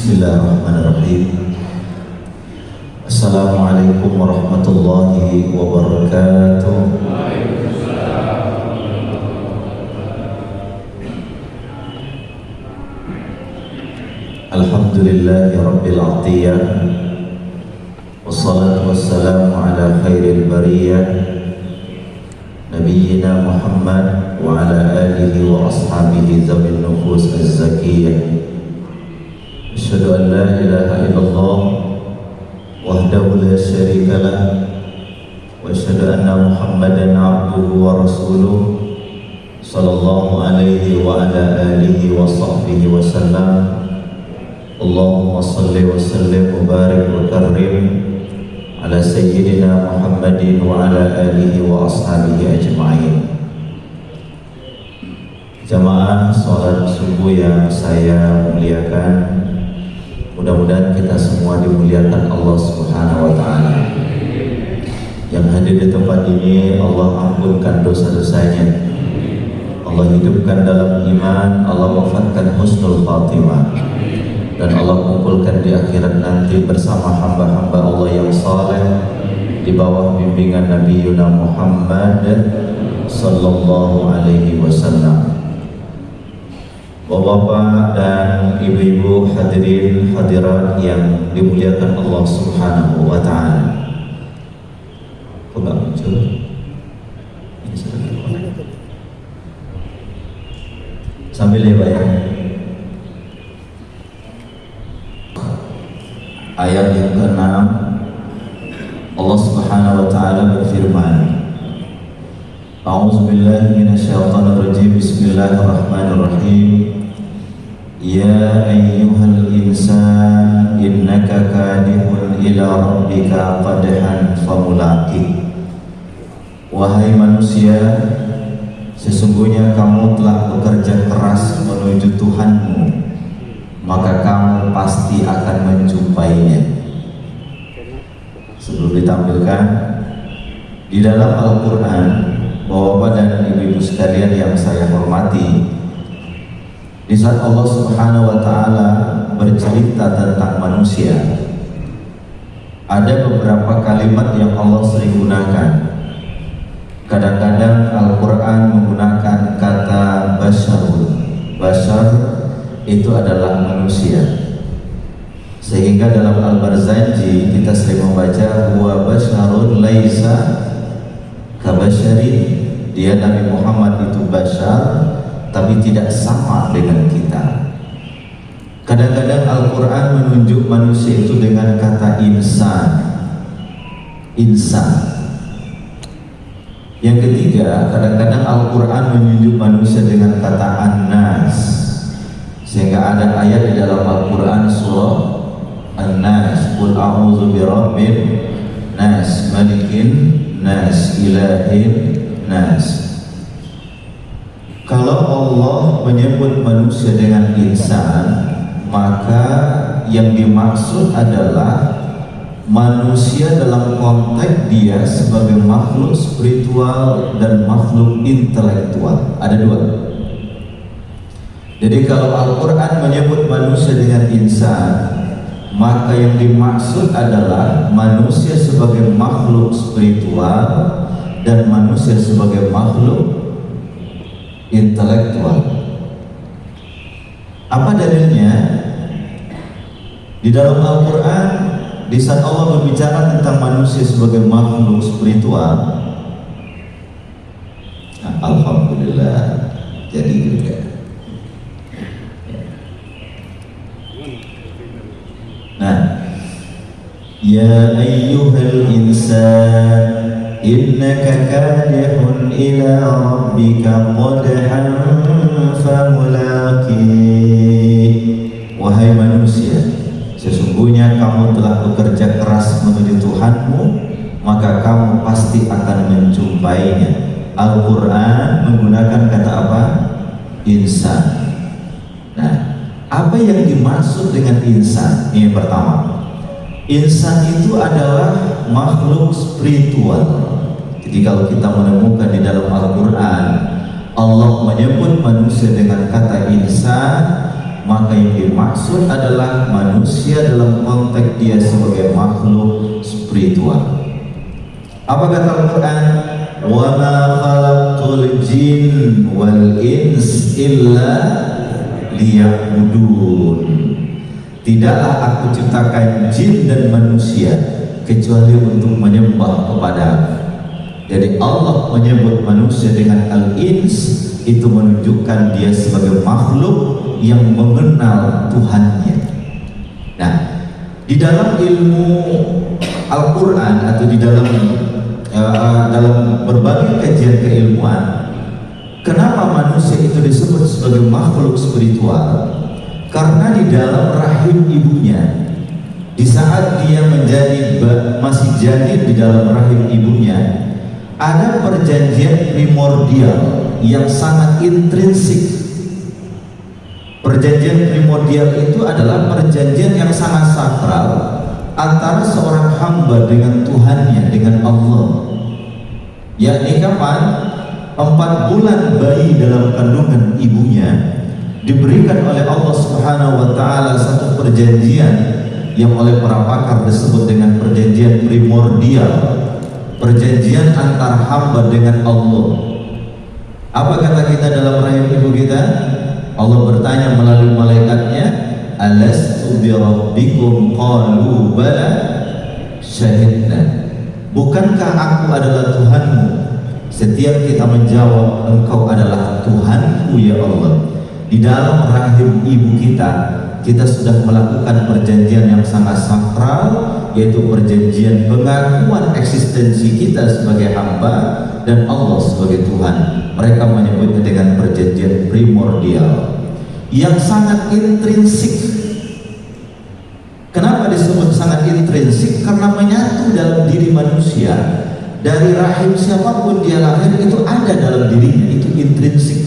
Bismillahirrahmanirrahim. Assalamualaikum warahmatullahi wabarakatuh. Alhamdulillahi rabbil atiyah, wassalatu wassalamu ala khairil bariyah, Nabiyyina Muhammad wa ala alihi wa ashabihi zawil nufus az-zakiyah. Asyhadu an la ilaha illallah wahdahu la syarika lah, wa asyhadu anna Muhammadan abduhu wa rasuluh, sallallahu alaihi wa ala alihi wa sahbihi wa sallam. Allahumma salli wa sallim wa barik wa karim ala sayyidina Muhammadin wa ala alihi wa ashabihi ajma'in. Jamaah salat subuh yang saya muliakan, mudah-mudahan kita semua dimuliakan Allah Subhanahu wa Ta'ala. Yang hadir di tempat ini, Allah ampunkan dosa-dosanya, Allah hidupkan dalam iman, Allah wafatkan husnul khatimah, dan Allah kumpulkan di akhirat nanti bersama hamba-hamba Allah yang saleh di bawah bimbingan Nabi Yuna Muhammad sallallahu alaihi wasallam. Bapak-bapak dan ibu-ibu hadirin hadirat yang dimuliakan Allah Subhanahu wa Ta'ala. Kok nggak muncul? Ini sudah sambil ya Pak ya. Ayat yang ke-6, Allah Subhanahu wa Ta'ala berfirman, A'udzu billahi minasyaitonir rajim. Bismillahirrahmanirrahim. Ya ayyuhal insan innaka kadihun ila rabbika qadhan famulaqi. Wahai manusia, sesungguhnya kamu telah bekerja keras menuju Tuhanmu, maka kamu pasti akan menjumpainya. Sebelum ditampilkan di dalam Al-Quran, Bapak dan ibu-ibu sekalian yang saya hormati, di saat Allah Subhanahu wa Ta'ala bercerita tentang manusia, ada beberapa kalimat yang Allah sering gunakan. Kadang-kadang Al-Quran menggunakan kata basyarun. Basyar itu adalah manusia, sehingga dalam Al-Barzanji kita sering membaca huwa basyarun laisa kabasyari. Dia Nabi Muhammad itu basyar, tapi tidak sama dengan kita. Kadang-kadang Al-Quran menunjuk manusia itu dengan kata insan. Insan. Yang ketiga, kadang-kadang Al-Quran menunjuk manusia dengan kata an-nas, sehingga ada ayat di dalam Al-Quran surah An-Nas, Qul a'udzu birabbin nas, malikin nas, ilahin nas. Kalau Allah menyebut manusia dengan insan, maka yang dimaksud adalah manusia dalam konteks dia sebagai makhluk spiritual dan makhluk intelektual. Ada dua. Jadi kalau Al-Quran menyebut manusia dengan insan, maka yang dimaksud adalah manusia sebagai makhluk spiritual dan manusia sebagai makhluk intelektual. Apa dalilnya? Di dalam Al-Quran, di saat Allah berbicara tentang manusia sebagai makhluk spiritual, alhamdulillah, jadi juga. Nah, ya ayyuhal insan innaka kadihun ila rabbika qadhan famulaqi. Wahai manusia, sesungguhnya kamu telah bekerja keras menuju Tuhanmu, maka kamu pasti akan menjumpainya. Al-Quran menggunakan kata apa? Insan. Nah, apa yang dimaksud dengan insan? Ini pertama, insan itu adalah makhluk spiritual. Jadi kalau kita menemukan di dalam Al-Quran Allah menyebut manusia dengan kata insan, maka yang dimaksud adalah manusia dalam konteks dia sebagai makhluk spiritual. Apa kata Al-Quran? Wa ma khalaqtul jin wal ins illa liya'budun. Tidaklah aku ciptakan jin dan manusia kecuali untuk menyembah kepadaku. Jadi Allah menyebut manusia dengan al-ins, itu menunjukkan dia sebagai makhluk yang mengenal Tuhannya. Nah, di dalam ilmu Al-Quran atau di dalam berbagai kajian keilmuan, kenapa manusia itu disebut sebagai makhluk spiritual? Karena di dalam rahim ibunya, di saat dia masih janin di dalam rahim ibunya, ada perjanjian primordial yang sangat intrinsik. Perjanjian primordial itu adalah perjanjian yang sangat sakral antara seorang hamba dengan Tuhannya, dengan Allah. Yakni kapan? 4 bulan bayi dalam kandungan ibunya diberikan oleh Allah Subhanahu wa Ta'ala satu perjanjian yang oleh para pakar disebut dengan perjanjian primordial, perjanjian antara hamba dengan Allah. Apa kata kita dalam rahim ibu kita? Allah bertanya melalui malaikatnya, alastu bi rabbikum qalu bala syahidna. Bukankah aku adalah Tuhanmu? Setiap kita menjawab, engkau adalah Tuhanku ya Allah. Di dalam rahim ibu kita sudah melakukan perjanjian yang sangat sakral, yaitu perjanjian pengakuan eksistensi kita sebagai hamba dan Allah sebagai Tuhan. Mereka menyebutnya dengan perjanjian primordial yang sangat intrinsik. Kenapa disebut sangat intrinsik? Karena menyatu dalam diri manusia. Dari rahim siapapun dia lahir, itu ada dalam dirinya, itu intrinsik.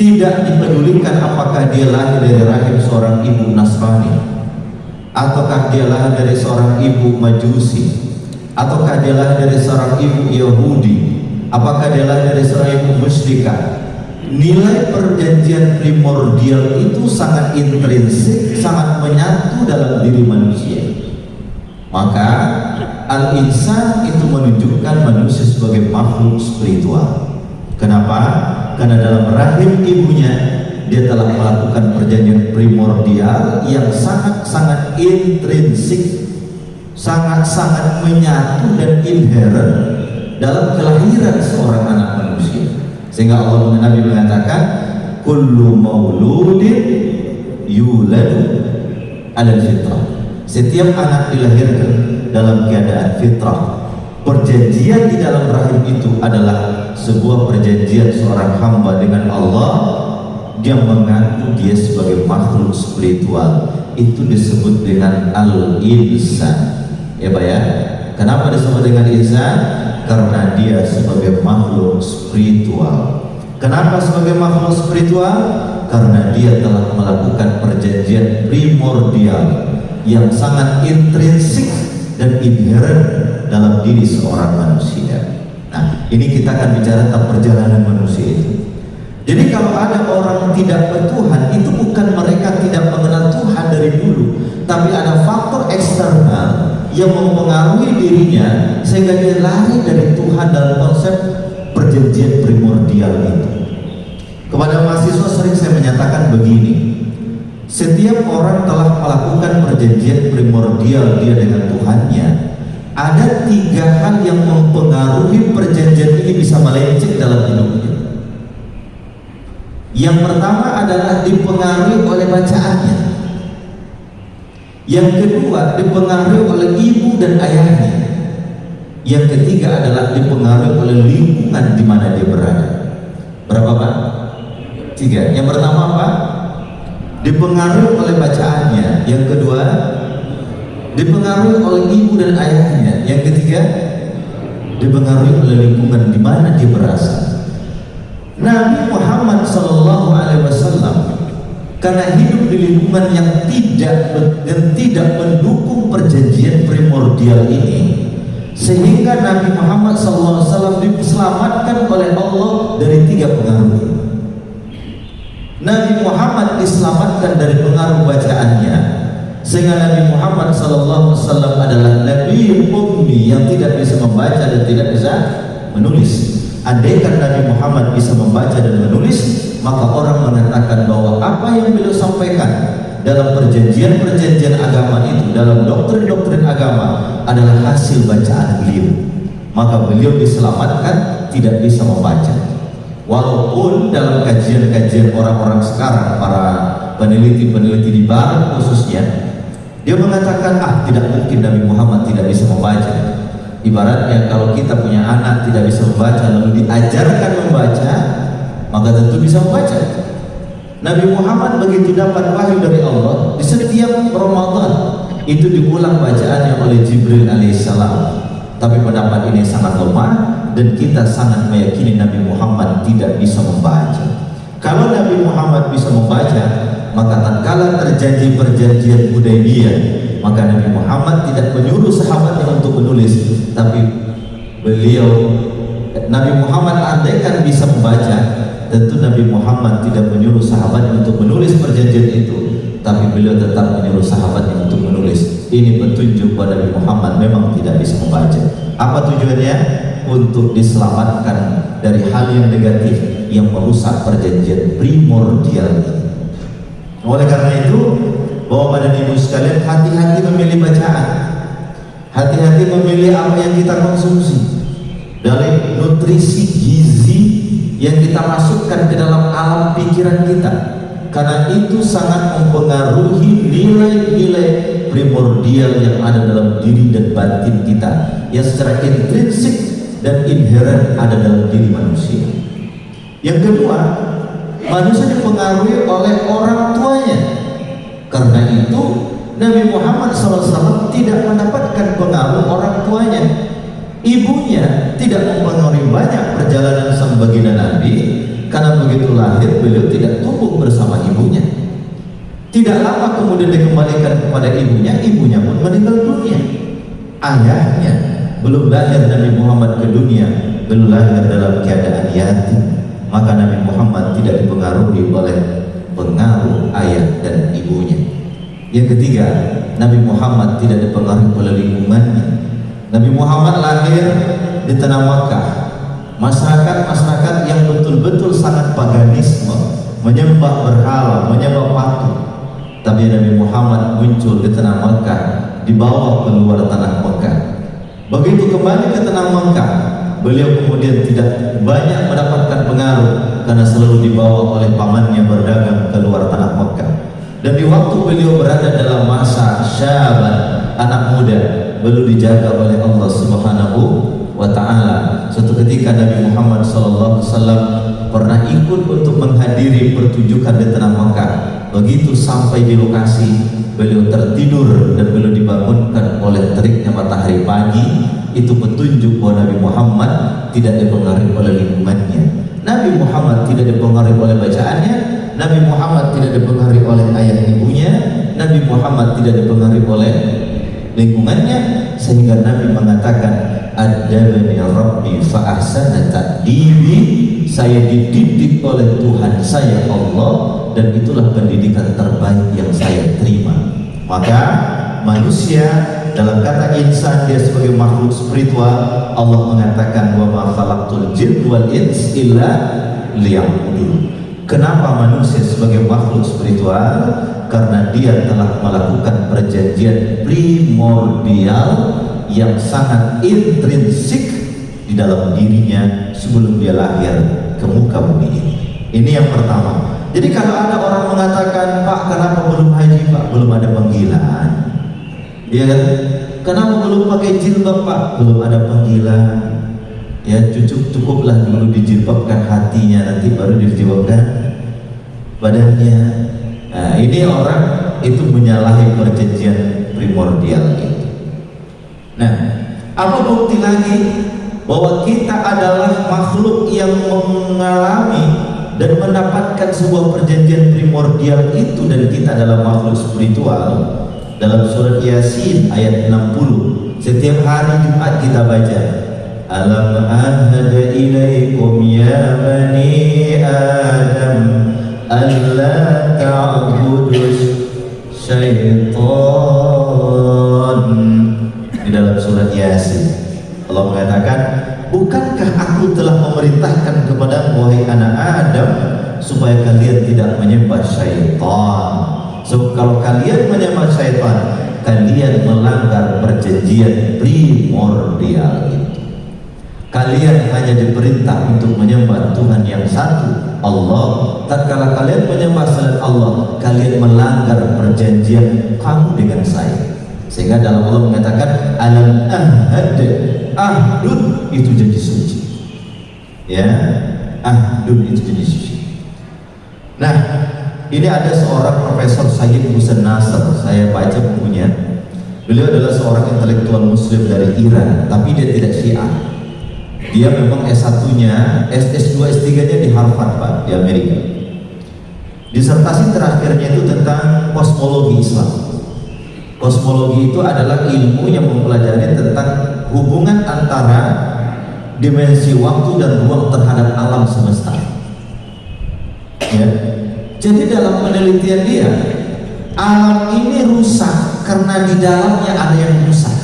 Tidak dipedulikan apakah dia lahir dari rahim seorang ibu Nasrani, ataukah dia lahir dari seorang ibu Majusi, ataukah dia lahir dari seorang ibu Yahudi, apakah dia lahir dari seorang ibu musyrikah. Nilai perjanjian primordial itu sangat intrinsik, sangat menyatu dalam diri manusia. Maka al-insan itu menunjukkan manusia sebagai makhluk spiritual. Kenapa? Karena dalam rahim ibunya dia telah melakukan perjanjian primordial yang sangat-sangat intrinsik, sangat-sangat menyatu dan inherent dalam kelahiran seorang anak manusia. Sehingga Allah Nabi mengatakan, kullu mauludin yuladu alal fitrah. Setiap anak dilahirkan dalam keadaan fitrah. Perjanjian di dalam rahim itu adalah sebuah perjanjian seorang hamba dengan Allah. Dia mengaku dia sebagai makhluk spiritual. Itu disebut dengan al-insan. Ya Pak ya. Kenapa disebut dengan insan? Karena dia sebagai makhluk spiritual. Kenapa sebagai makhluk spiritual? Karena dia telah melakukan perjanjian primordial yang sangat intrinsik dan inherent dalam diri seorang manusia. Nah, ini kita akan bicara tentang perjalanan manusia itu. Jadi kalau ada orang tidak bertuhan, itu bukan mereka tidak mengenal Tuhan dari dulu, tapi ada faktor eksternal yang mempengaruhi dirinya sehingga dia lari dari Tuhan dalam konsep perjanjian primordial itu. Kepada mahasiswa sering saya menyatakan begini, setiap orang telah melakukan perjanjian primordial dia dengan Tuhannya. Ada 3 hal yang mempengaruhi perjanjian ini bisa melenceng dalam hidupnya. Yang pertama adalah dipengaruhi oleh bacaannya. Yang kedua dipengaruhi oleh ibu dan ayahnya. Yang ketiga adalah dipengaruhi oleh lingkungan di mana dia berada. Berapa Pak? 3. Yang pertama apa? Dipengaruhi oleh bacaannya. Yang kedua dipengaruhi oleh ibu dan ayahnya. Yang ketiga dipengaruhi oleh lingkungan di mana dia berasal. Nabi Muhammad SAW karena hidup di lingkungan yang tidak mendukung perjanjian primordial ini, sehingga Nabi Muhammad SAW diselamatkan oleh Allah dari 3 pengaruh. Nabi Muhammad diselamatkan dari pengaruh bacaannya, sehingga Nabi Muhammad SAW adalah Nabi Ummi yang tidak bisa membaca dan tidak bisa menulis. Andaikan Nabi Muhammad bisa membaca dan menulis, maka orang mengatakan bahwa apa yang beliau sampaikan dalam perjanjian-perjanjian agama itu, dalam doktrin-doktrin agama adalah hasil bacaan beliau. Maka beliau diselamatkan tidak bisa membaca. Walaupun dalam kajian-kajian orang-orang sekarang, para peneliti-peneliti di barat khususnya, dia mengatakan tidak mungkin Nabi Muhammad tidak bisa membaca. Ibaratnya kalau kita punya anak tidak bisa membaca lalu diajarkan membaca, maka tentu bisa membaca. Nabi Muhammad begitu dapat wahyu dari Allah, di setiap Ramadan itu diulang bacaannya oleh Jibril alaihissalam. Tapi pendapat ini sangat lemah dan kita sangat meyakini Nabi Muhammad tidak bisa membaca. Kalau Nabi Muhammad bisa membaca, maka tatkala terjadi perjanjian Hudaybiyah, maka Nabi Muhammad tidak menyuruh sahabatnya untuk menulis, tapi Nabi Muhammad andaikan bisa membaca, tentu Nabi Muhammad tidak menyuruh sahabatnya untuk menulis perjanjian itu, tapi beliau tetap menyuruh sahabatnya untuk menulis. Ini petunjuk bahwa Nabi Muhammad memang tidak bisa membaca. Apa tujuannya? Untuk diselamatkan dari hal yang negatif yang merusak perjanjian primordial ini. Oleh karena itu, bahwa pada ibu sekalian, hati-hati memilih bacaan, hati-hati memilih apa yang kita konsumsi, dari nutrisi gizi yang kita masukkan ke dalam alam pikiran kita, karena itu sangat mempengaruhi nilai-nilai primordial yang ada dalam diri dan batin kita, yang secara intrinsik dan inheren ada dalam diri manusia. Yang kedua, manusia dipengaruhi oleh orang tuanya. Karena itu Nabi Muhammad SAW tidak mendapatkan pengaruh orang tuanya. Ibunya tidak mempengaruhi banyak perjalanan sang baginda Nabi, karena begitu lahir beliau tidak tumbuh bersama ibunya. Tidak lama kemudian dikembalikan kepada ibunya, ibunya pun meninggal dunia. Ayahnya belum lahir Nabi Muhammad ke dunia, belum lahir dalam keadaan yatim, maka Nabi Muhammad tidak dipengaruhi oleh pengaruh ayah dan ibunya. Yang ketiga, Nabi Muhammad tidak dipengaruhi oleh lingkungannya. Nabi Muhammad lahir di tanah Makkah, masyarakat yang betul-betul sangat paganisme, menyembah berhala, menyembah patung. Tapi Nabi Muhammad muncul di tanah Makkah, dibawa keluar tanah Makkah. Begitu kembali ke tanah Makkah, beliau kemudian tidak banyak mendapatkan pengaruh karena selalu dibawa oleh pamannya berdagang keluar tanah Makkah. Dan di waktu beliau berada dalam masa syaban, anak muda, beliau dijaga oleh Allah Subhanahu wa ta'ala. Suatu ketika Nabi Muhammad SAW pernah ikut untuk menghadiri pertunjukan di tanah Makkah. Begitu sampai di lokasi, beliau tertidur dan beliau dibangunkan oleh teriknya matahari pagi. Itu petunjuk bahwa Nabi Muhammad tidak dipengaruhi oleh lingkungannya. Nabi Muhammad tidak dipengaruhi oleh bacaannya. Nabi Muhammad tidak dipengaruhi oleh ayah ibunya. Nabi Muhammad tidak dipengaruhi oleh lingkungannya, sehingga Nabi mengatakan, "Adabani Rabbi fa ahsana ta'dibi." Saya dididik oleh Tuhan saya Allah, dan itulah pendidikan terbaik yang saya terima. Maka manusia, dalam kata insan, dia sebagai makhluk spiritual. Allah mengatakan, "Wa ma khalaqtul jinna wal insa illa liya'budun." Kenapa manusia sebagai makhluk spiritual? Karena dia telah melakukan perjanjian primordial yang sangat intrinsik di dalam dirinya sebelum dia lahir ke muka bumi ini. Ini yang pertama. Jadi kalau ada orang mengatakan, "Pak, kenapa belum haji, Pak?" Belum ada panggilan. Ya kan? Kenapa belum pakai jilbab, Pak? Belum ada panggilan. Ya, cukuplah dulu dijilbabkan hatinya, nanti baru dijilbabkan badannya. Nah, ini orang itu menyalahi perjanjian primordial itu. Nah, apa bukti lagi bahwa kita adalah makhluk yang mengalami dan mendapatkan sebuah perjanjian primordial itu, dan kita adalah makhluk spiritual? Dalam surat Yasin ayat 60, setiap hari Jumat kita baca, "Alam ahad ilaikum ya bani Adam alla ta'budus syaitan. Di dalam surat Yasin Allah mengatakan, bukankah aku telah memerintahkan kepada wahai anak Adam supaya kalian tidak menyembah syaitan. So kalau kalian menyembah syaitan, kalian melanggar perjanjian primordial itu. Kalian hanya diperintah untuk menyembah Tuhan yang satu, Allah. Tatkala kalian menyembah selain Allah, kalian melanggar perjanjian kamu dengan saya. Sehingga dalam Allah mengatakan alam ahad, ahdun itu janji suci. Ya, ahdun itu janji suci. Nah, ini ada seorang Profesor Sayyid Hussein Nasr, saya baca bukunya. Beliau adalah seorang intelektual muslim dari Iran, tapi dia tidak Syiah. Dia memang S1-nya, S2, S3-nya di Harvard, Pak, di Amerika. Disertasi terakhirnya itu tentang kosmologi Islam. Kosmologi itu adalah ilmu yang mempelajari tentang hubungan antara dimensi waktu dan ruang terhadap alam semesta. Ya. Jadi dalam penelitian dia, alam ini rusak karena di dalamnya ada yang rusak.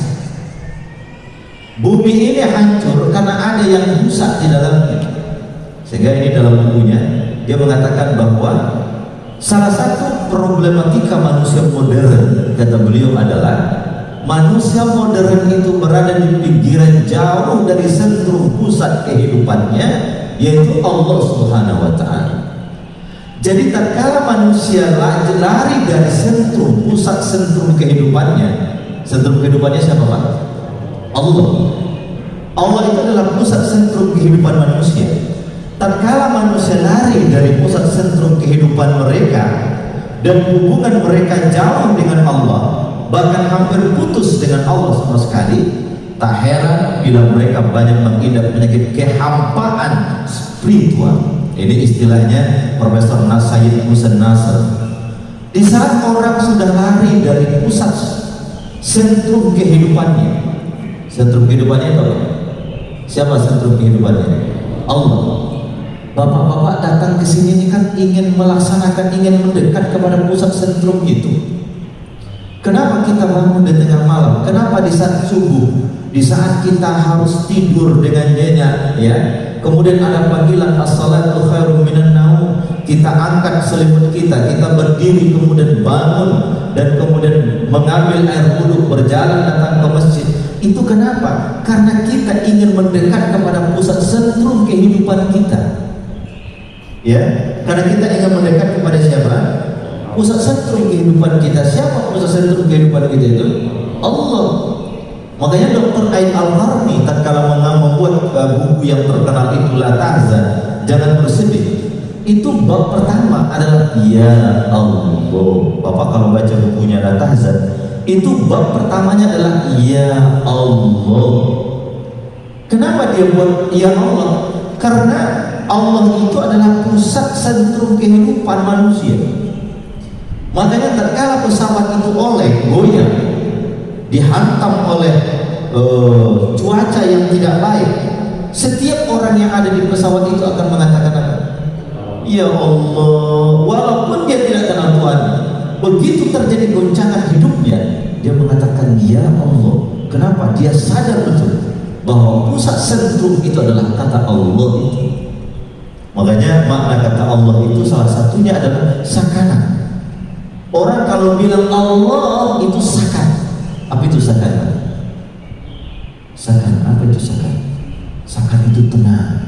Bumi ini hancur karena ada yang rusak di dalamnya. Sehingga ini dalam bukunya dia mengatakan bahwa salah satu problematika manusia modern, kata beliau, adalah manusia modern itu berada di pinggiran jauh dari sentrum pusat kehidupannya, yaitu Allah Subhanahu wa Ta'ala. Jadi tatkala manusia lari dari sentrum pusat sentrum kehidupannya siapa, Pak? Allah. Allah itu adalah pusat sentrum kehidupan manusia. Tatkala manusia lari dari pusat sentrum kehidupan mereka dan hubungan mereka jauh dengan Allah, bahkan hampir putus dengan Allah sama sekali, tak heran bila mereka banyak mengidap penyakit kehampaan spiritual. Ini istilahnya Profesor Sayyid Hussein Nasr. Di saat orang sudah lari dari pusat sentrum kehidupannya, sentrum kehidupannya apa? Siapa sentrum kehidupannya? Allah. Bapak-bapak datang ke sini ini kan ingin melaksanakan, ingin mendekat kepada pusat sentrum itu. Kenapa kita bangun di tengah malam? Kenapa di saat subuh, di saat kita harus tidur dengan nyenyak, ya? Kemudian ada panggilan as-salatu khairum minan naum, kita angkat selimut kita berdiri, kemudian bangun dan kemudian mengambil air wudhu, berjalan datang ke masjid. Itu kenapa? Karena kita ingin mendekat kepada pusat sentrum kehidupan kita. Ya, karena kita ingin mendekat kepada siapa? Pusat sentrum kehidupan kita. Siapa pusat sentrum kehidupan kita itu? Allah. Makanya Dr. Ain Al-Qarni tatkala membuat buku yang terkenal itu La Tahzan, jangan bersedih. Itu bab pertama adalah ya Allah. Bapak kalau baca bukunya La Tahzan, itu bab pertamanya adalah ya Allah. Kenapa dia buat ya Allah? Karena Allah itu adalah pusat sentrum kehidupan manusia. Makanya tatkala pesawat itu goyang, dihantam oleh cuaca yang tidak baik, setiap orang yang ada di pesawat itu akan mengatakan apa? Ya Allah, walaupun dia tidak kenal Tuhan. Begitu terjadi goncangan hidupnya, dia mengatakan ya Allah. Kenapa? Dia sadar betul bahwa pusat sentrum itu adalah kata Allah itu. Makanya makna kata Allah itu salah satunya adalah sakana. Orang kalau bilang Allah itu sakan. Apa itu sakan? Sakan, apa itu sakan? Sakan itu tenang.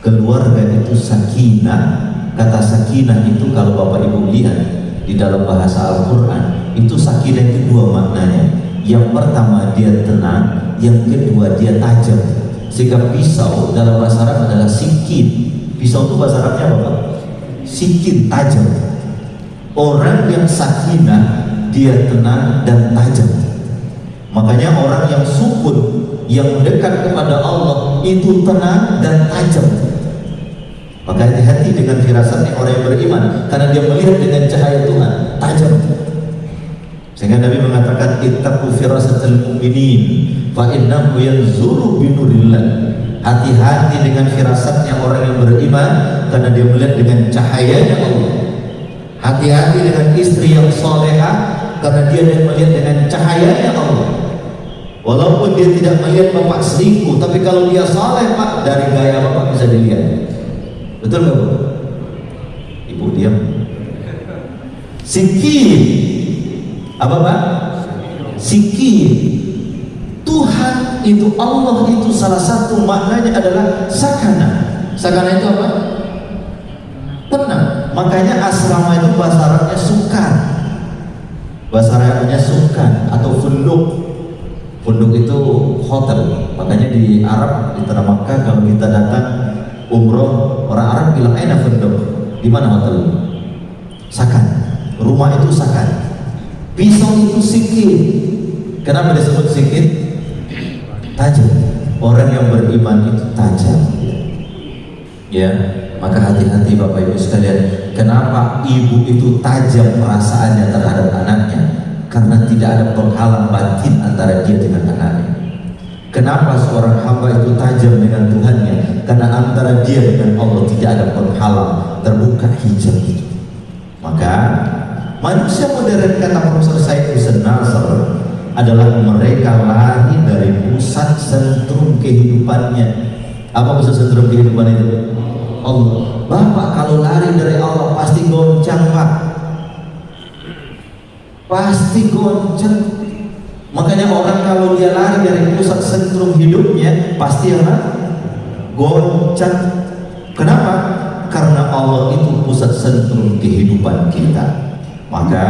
Keluarga itu sakinah. Kata sakinah itu kalau Bapak Ibu lihat di dalam bahasa Al-Quran, itu sakinah itu dua maknanya. Yang pertama dia tenang, yang kedua dia tajam. Sehingga pisau dalam bahasa Arab adalah sikin. Pisau itu bahasa Arabnya apa, Pak? Sikin, tajam. Orang yang sakinah dia tenang dan tajam. Makanya orang yang sukun, yang dekat kepada Allah itu tenang dan tajam. Maka hati-hati dengan firasatnya orang yang beriman, karena dia melihat dengan cahaya Tuhan, tajam. Sehingga Nabi mengatakan ittaqu firasatal mu'minin fa innahu yanzuru binurillah. Hati-hati dengan firasatnya orang yang beriman, karena dia melihat dengan cahayanya Allah. Hati-hati dengan istri yang soleha, karena dia melihat dengan cahayanya Allah. Walaupun dia tidak melihat bapak selingkuh, tapi kalau dia soleh pak, dari gaya bapak bisa dilihat. Betul nggak bu? Ibu diam. Sikir, apa pak? Sikir. Tuhan itu, Allah itu salah satu maknanya adalah sakana. Sakana itu apa? Tenang. Makanya asrama itu bahasa Arabnya sukan. Bahasa Arabnya sukan atau funduk. Funduk itu hotel. Makanya di Arab, di tanah Makkah, kalau kita datang umroh, orang Arab bilang enak funduk. Di mana hotel? Sakan. Rumah itu sakan. Pisau itu sikir. Kenapa disebut sikir? Tajam. Orang yang beriman itu tajam. Ya, maka hati-hati Bapak Ibu sekalian. Kenapa ibu itu tajam perasaannya terhadap anaknya? Karena tidak ada penghalang batin antara dia dengan anaknya. Kenapa seorang hamba itu tajam dengan Tuhannya? Karena antara dia dengan Allah tidak ada penghalang, terbuka hijab itu. Maka manusia modern, kata Profesor Said Hussein Nasr, adalah mereka lari dari pusat sentrum kehidupannya. Apa pusat sentrum kehidupan itu? Allah. Bapak kalau lari dari Allah pasti goncang pak, pasti goncang. Makanya orang kalau dia lari dari pusat sentrum hidupnya pasti apa? Goncang. Kenapa? Karena Allah itu pusat sentrum kehidupan kita. Maka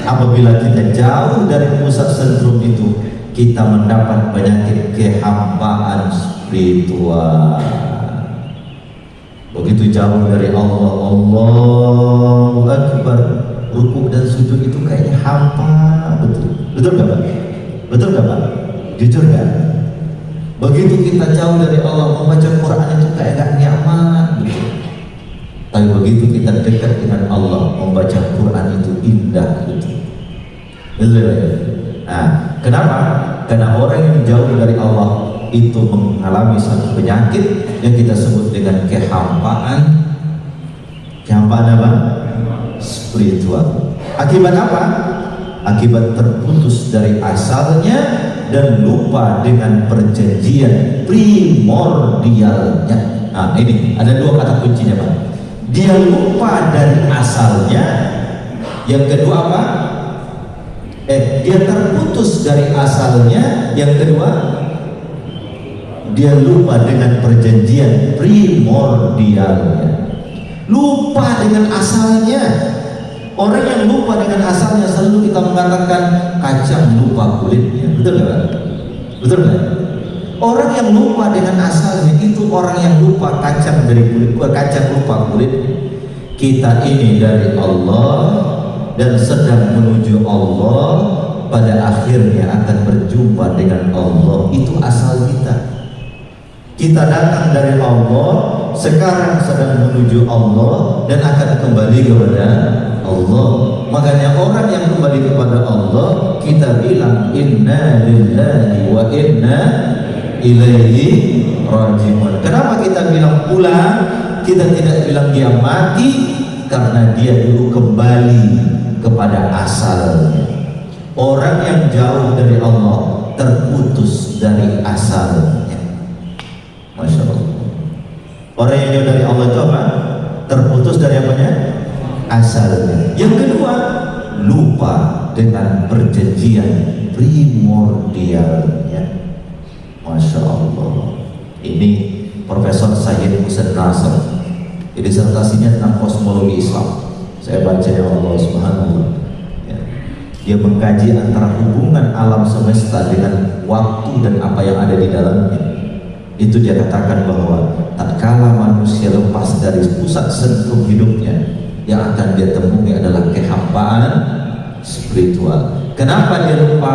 apabila kita jauh dari pusat sentrum itu, kita mendapat penyakit kehambaan spiritual. Begitu jauh dari Allah, Allahu Akbar, rukuk dan sujud itu kayaknya hampa, betul gak Pak? Betul gak Pak? Jujur gak? Begitu kita jauh dari Allah, membaca Quran itu kayak gak nyaman, betul. Tapi begitu kita dekat dengan Allah, membaca Quran itu indah, betul. Betul ya? Nah, kenapa? Karena orang yang jauh dari Allah itu mengalami satu penyakit yang kita sebut dengan kehampaan. Kehampaan apa? Spiritual. Akibat apa? Akibat terputus dari asalnya dan lupa dengan perjanjian primordialnya. Nah ini ada dua kata kuncinya Pak. Dia lupa dari asalnya. Yang kedua apa? Dia terputus dari asalnya. Yang kedua, dia lupa dengan perjanjian primordialnya. Lupa dengan asalnya. Orang yang lupa dengan asalnya, selalu kita mengatakan kacang lupa kulitnya. Betul nggak? Betul nggak? Orang yang lupa dengan asalnya itu orang yang lupa kacang dari kulit. Kacang lupa kulit. Kita ini dari Allah dan sedang menuju Allah, pada akhirnya akan berjumpa dengan Allah. Itu asal kita. Kita datang dari Allah, sekarang sedang menuju Allah dan akan kembali kepada Allah. Makanya orang yang kembali kepada Allah, kita bilang inna lillahi wa inna ilaihi rajiun. Kenapa kita bilang pulang? Kita tidak bilang dia mati, karena dia dulu kembali kepada asalnya. Orang yang jauh dari Allah terputus dari asalnya. Masya Allah. Orang yang jauh dari Allah itu apa? Terputus dari apanya? Asalnya. Yang kedua, lupa dengan perjanjian primordialnya. Masya Allah. Ini Profesor Said Hussein Nasr, disertasinya tentang kosmologi Islam. Saya baca ya Allah Subhanahu wa ta'ala. Dia mengkaji antara hubungan alam semesta dengan waktu dan apa yang ada di dalamnya. Itu dia katakan bahwa tatkala manusia lepas dari pusat sentrum hidupnya, yang akan dia temui adalah kehampaan spiritual. Kenapa dia lupa?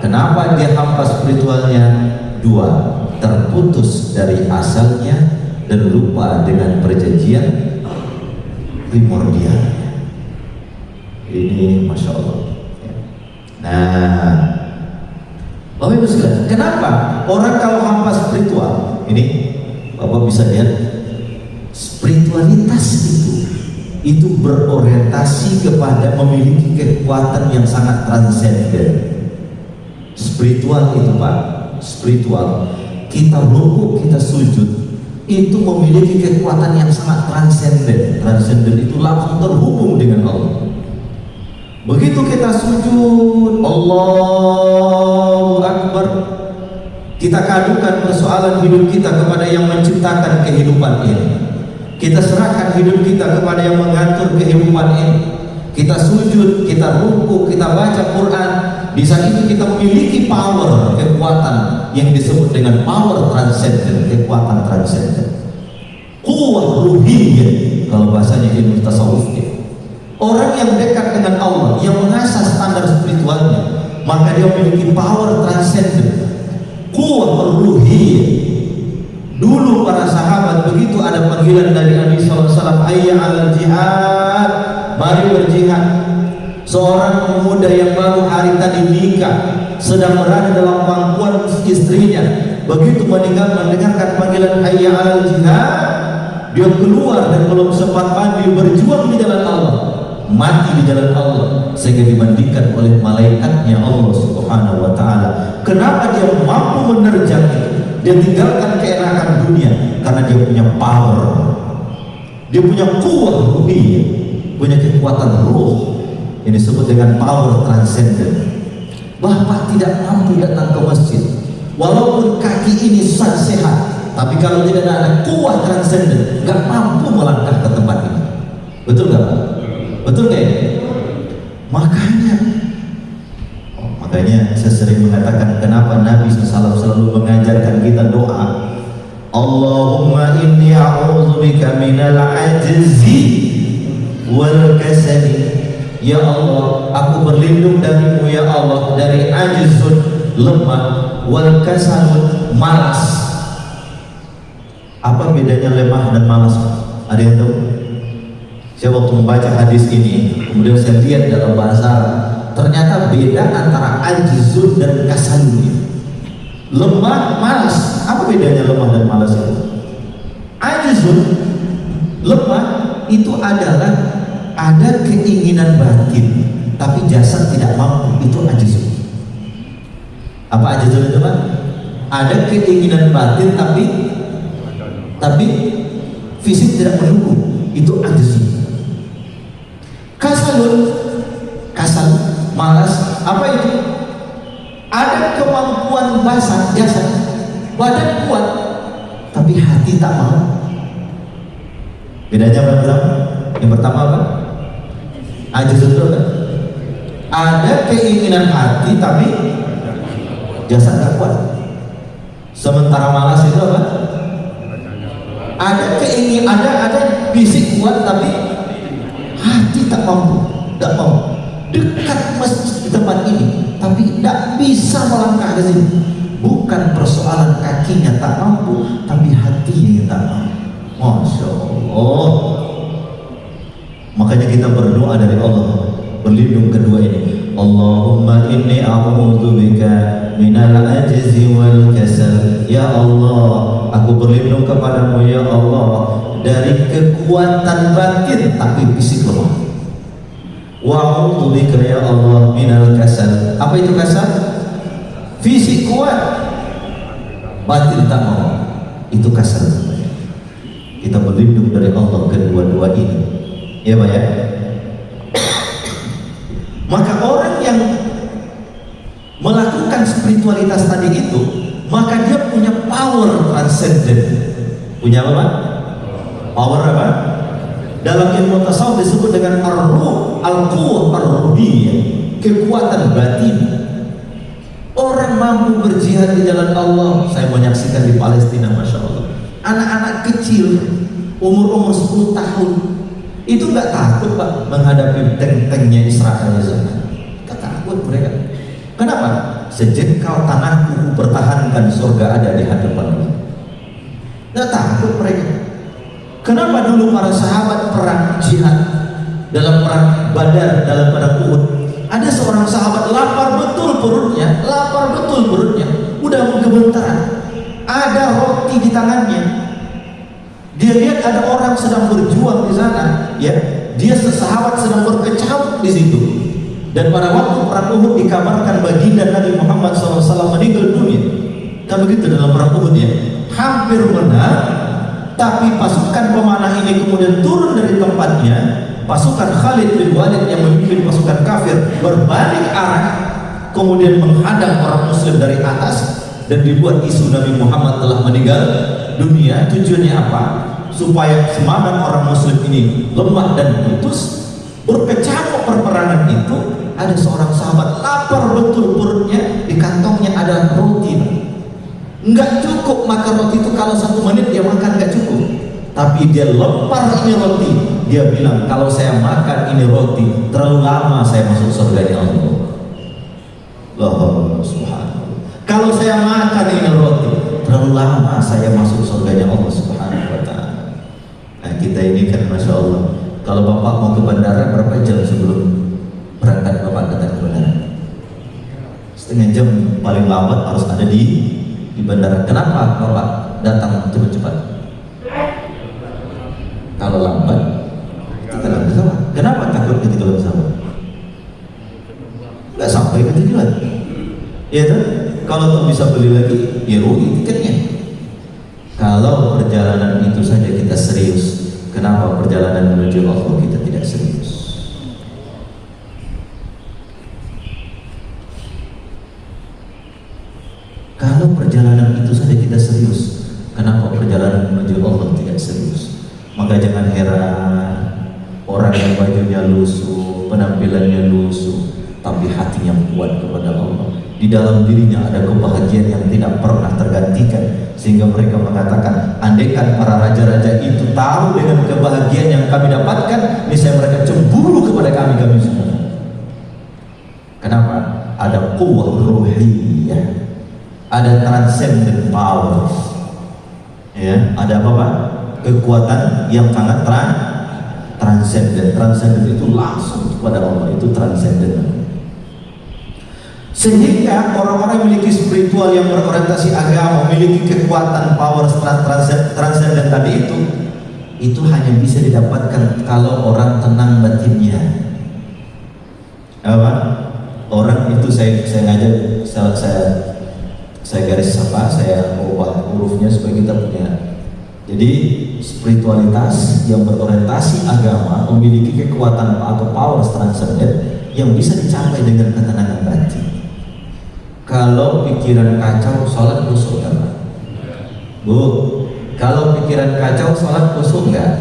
Kenapa dia hampa spiritualnya? Dua, terputus dari asalnya dan lupa dengan perjanjian primordialnya. Ini Masya Allah. Nah, Bapak Ibu sekalian, kenapa orang kalau hampa spiritual? Ini Bapak bisa lihat, spiritualitas itu itu berorientasi kepada memiliki kekuatan yang sangat transenden. Spiritual itu Pak, spiritual. Kita rukuk, kita sujud, itu memiliki kekuatan yang sangat transenden. Transenden itu langsung terhubung dengan Allah. Begitu kita sujud, Allahu Akbar, kita kadukan persoalan hidup kita kepada yang menciptakan kehidupan ini. Kita serahkan hidup kita kepada yang mengatur kehidupan ini. Kita sujud, kita rukuk, kita baca Quran. Di saat itu kita memiliki power, kekuatan yang disebut dengan power transcendent, kekuatan transcendent. Quwwah ruhiyah kalau bahasanya ilmu tasawuf. Orang yang dekat dengan Allah, yang mengasah standar spiritualnya, maka dia memiliki power transcendent, quwwah ruhiyah. Dulu para sahabat begitu ada panggilan dari Nabi SAW, hayya 'alal jihad, mari berjihad. Seorang pemuda yang baru hari tadi nikah, sedang berada dalam pangkuan istrinya, begitu mendengarkan panggilan hayya 'alal jihad, dia keluar dan belum sempat mandi, berjuang di jalan Allah, mati di jalan Allah, sehingga dibandingkan oleh malaikatnya Allah Subhanahu wa Ta'ala. Kenapa dia mampu menerjang itu? Dia tinggalkan keenakan dunia karena dia punya power, dia punya kuat ruhiyah, punya kekuatan ruh yang disebut dengan power transcendent. Bapak tidak mampu datang ke masjid, walaupun kaki ini sehat, tapi kalau tidak ada kuat transcendent, nggak mampu melangkah ke tempat ini. Betul nggak Pak? Betul nggak ya? Makanya saya sering mengatakan, kenapa Nabi SAW selalu mengajarkan kita doa, Allahumma inni a'udzubika minal ajzi wal kasali. Ya Allah, aku berlindung darimu ya Allah dari ajzun, lemah, wal kasalun, malas. Apa bedanya lemah dan malas? Ada yang tahu? Saya waktu membaca hadis ini, kemudian saya lihat dalam bahasa Arab, ternyata beda antara ajzun dan kasalun. Lemah, malas. Apa bedanya lemah dan malas itu? Ajzun, lemah, itu adalah ada keinginan batin tapi jasad tidak mampu, itu ajzun. Apa ajzun itu Pak? Ada keinginan batin tapi fisik tidak mendukung, itu ajzun. Kasal, malas, apa itu? Ada kemampuan jasad, badan kuat, tapi hati tak mau. Bedanya apa? Yang pertama apa? Ajzun itu kan? Ada keinginan hati tapi jasad tak kuat. Sementara malas itu apa? Ada keinginan, ada fisik kuat tapi hati tak mampu, tak mau. Dekat masjid di tempat ini, tapi tidak bisa melangkah ke sini. Bukan persoalan kakinya tak mampu, tapi hatinya yang tak mampu. Masya Allah. Makanya kita berdoa dari Allah, berlindung kedua ini. Allahumma inni a'udzubika minal ajzi wal kasal. Ya Allah, aku berlindung kepadamu ya Allah dari kekuatan batin tapi fisik lemah. Wa a'udzubika ya Allah minal kasal. Apa itu kasal? Fisik kuat, batin tak mau. Itu kasal. Kita berlindung dari Allah kedua-dua ini. Ya Pak ya. Maka orang yang melakukan spiritualitas tadi itu, maka dia punya power transcendent. Punya apa Pak? Power apa? Dalam ilmu tasawuf disebut dengan ar-ruh, al-quwwah ar-ruhiyah, kekuatan batin. Orang mampu berjihad di jalan Allah. Saya menyaksikan di Palestina, Masya Allah, anak-anak kecil umur 10 tahun itu nggak takut Pak menghadapi tank-tanknya Israel di sana. Nggak takut mereka. Kenapa? Sejengkal tanahku pertahankan, surga ada di hadapan. Nggak takut mereka. Kenapa dulu para sahabat perang jihad, dalam perang Badar, dalam perang Uhud, ada seorang sahabat lapar betul perutnya, udah gemetaran, ada roti di tangannya. Dia lihat ada orang sedang berjuang di sana, ya, dia sesahabat sedang berkecamuk di situ. Dan pada waktu perang Uhud dikabarkan baginda Nabi Muhammad SAW meninggal dunia. Kan begitu dalam perang Uhud ya, hampir menang, tapi pasukan pemanah ini kemudian turun dari tempatnya. Pasukan Khalid bin Walid yang memimpin pasukan kafir berbalik arah, kemudian menghadang orang Muslim dari atas, dan dibuat isu Nabi Muhammad telah meninggal dunia. Tujuannya apa? Supaya semangat orang Muslim ini lemah dan putus. Berkecamuk perperangan itu, ada seorang sahabat lapar betul perutnya, di kantongnya ada roti. Nggak cukup makan roti itu, kalau 1 menit dia makan nggak cukup. Tapi dia lempar ini roti. Dia bilang, kalau saya makan ini roti, terlalu lama saya masuk surganya Allah. Allah subhanahu. Kalau saya makan ini roti, terlalu lama saya masuk surganya Allah subhanahu wa ta'ala. Nah, kita ini kan Masya Allah, kalau bapak mau ke bandara berapa jam sebelum berangkat bapak datang ke bandara? Setengah jam paling lambat harus ada di bandara. Kenapa bapak datang cepat-cepat? Kalau lambat ketinggalan pesawat. Kenapa takut ketinggalan pesawat? Nggak sampai ke tujuan. Ya kan? Kalau tuh bisa beli lagi, ya rugi tiketnya. Kalau perjalanan itu saja kita serius, kenapa perjalanan menuju Allah kita tidak serius? Kalau perjalanan itu saja kita serius, kenapa perjalanan menuju Allah tidak serius? Maka jangan heran orang yang bajunya lusuh, penampilannya lusuh, tapi hatinya kuat kepada Allah. Di dalam dirinya ada kebahagiaan yang tidak pernah tergantikan, sehingga mereka mengatakan, andaikan para raja-raja itu tahu dengan kebahagiaan yang kami dapatkan, niscaya mereka cemburu kepada kami semua. Kenapa? Ada quwwah ruhiyah, ada transcendent power, ya, ada apa Pak? Kekuatan yang sangat transcendent. Transcendent itu langsung kepada Allah, itu transcendent. Sehingga orang-orang yang memiliki spiritual, yang berorientasi agama, memiliki kekuatan power transcendent tadi itu hanya bisa didapatkan kalau orang tenang batinnya. Apa? Orang itu saya ngajak, saya garis apa? Saya ubah hurufnya supaya kita punya. Jadi spiritualitas yang berorientasi agama memiliki kekuatan atau power transcendent yang bisa dicapai dengan ketenangan batin. Kalau pikiran kacau, sholat khusyuk kan? Bu, kalau pikiran kacau, sholat khusyuk enggak?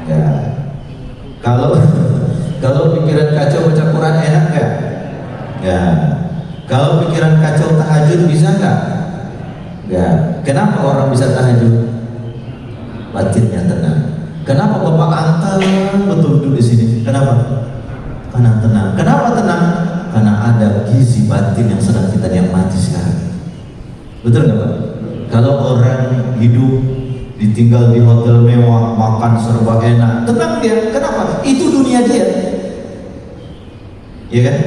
Enggak. Kalau pikiran kacau baca Quran enak enggak? Enggak. Kalau pikiran kacau tahajud bisa enggak? Enggak. Kenapa orang bisa tahajud? Batinnya tenang. Kenapa Bapak antar betul duduk di sini? Kenapa? Karena tenang. Kenapa tenang? Karena ada gizi batin yang sedang kita nikmati sekarang. Betul nggak Pak? Kalau orang hidup ditinggal di hotel mewah, makan serba enak, tenang dia. Kenapa? Itu dunia dia. Ya kan?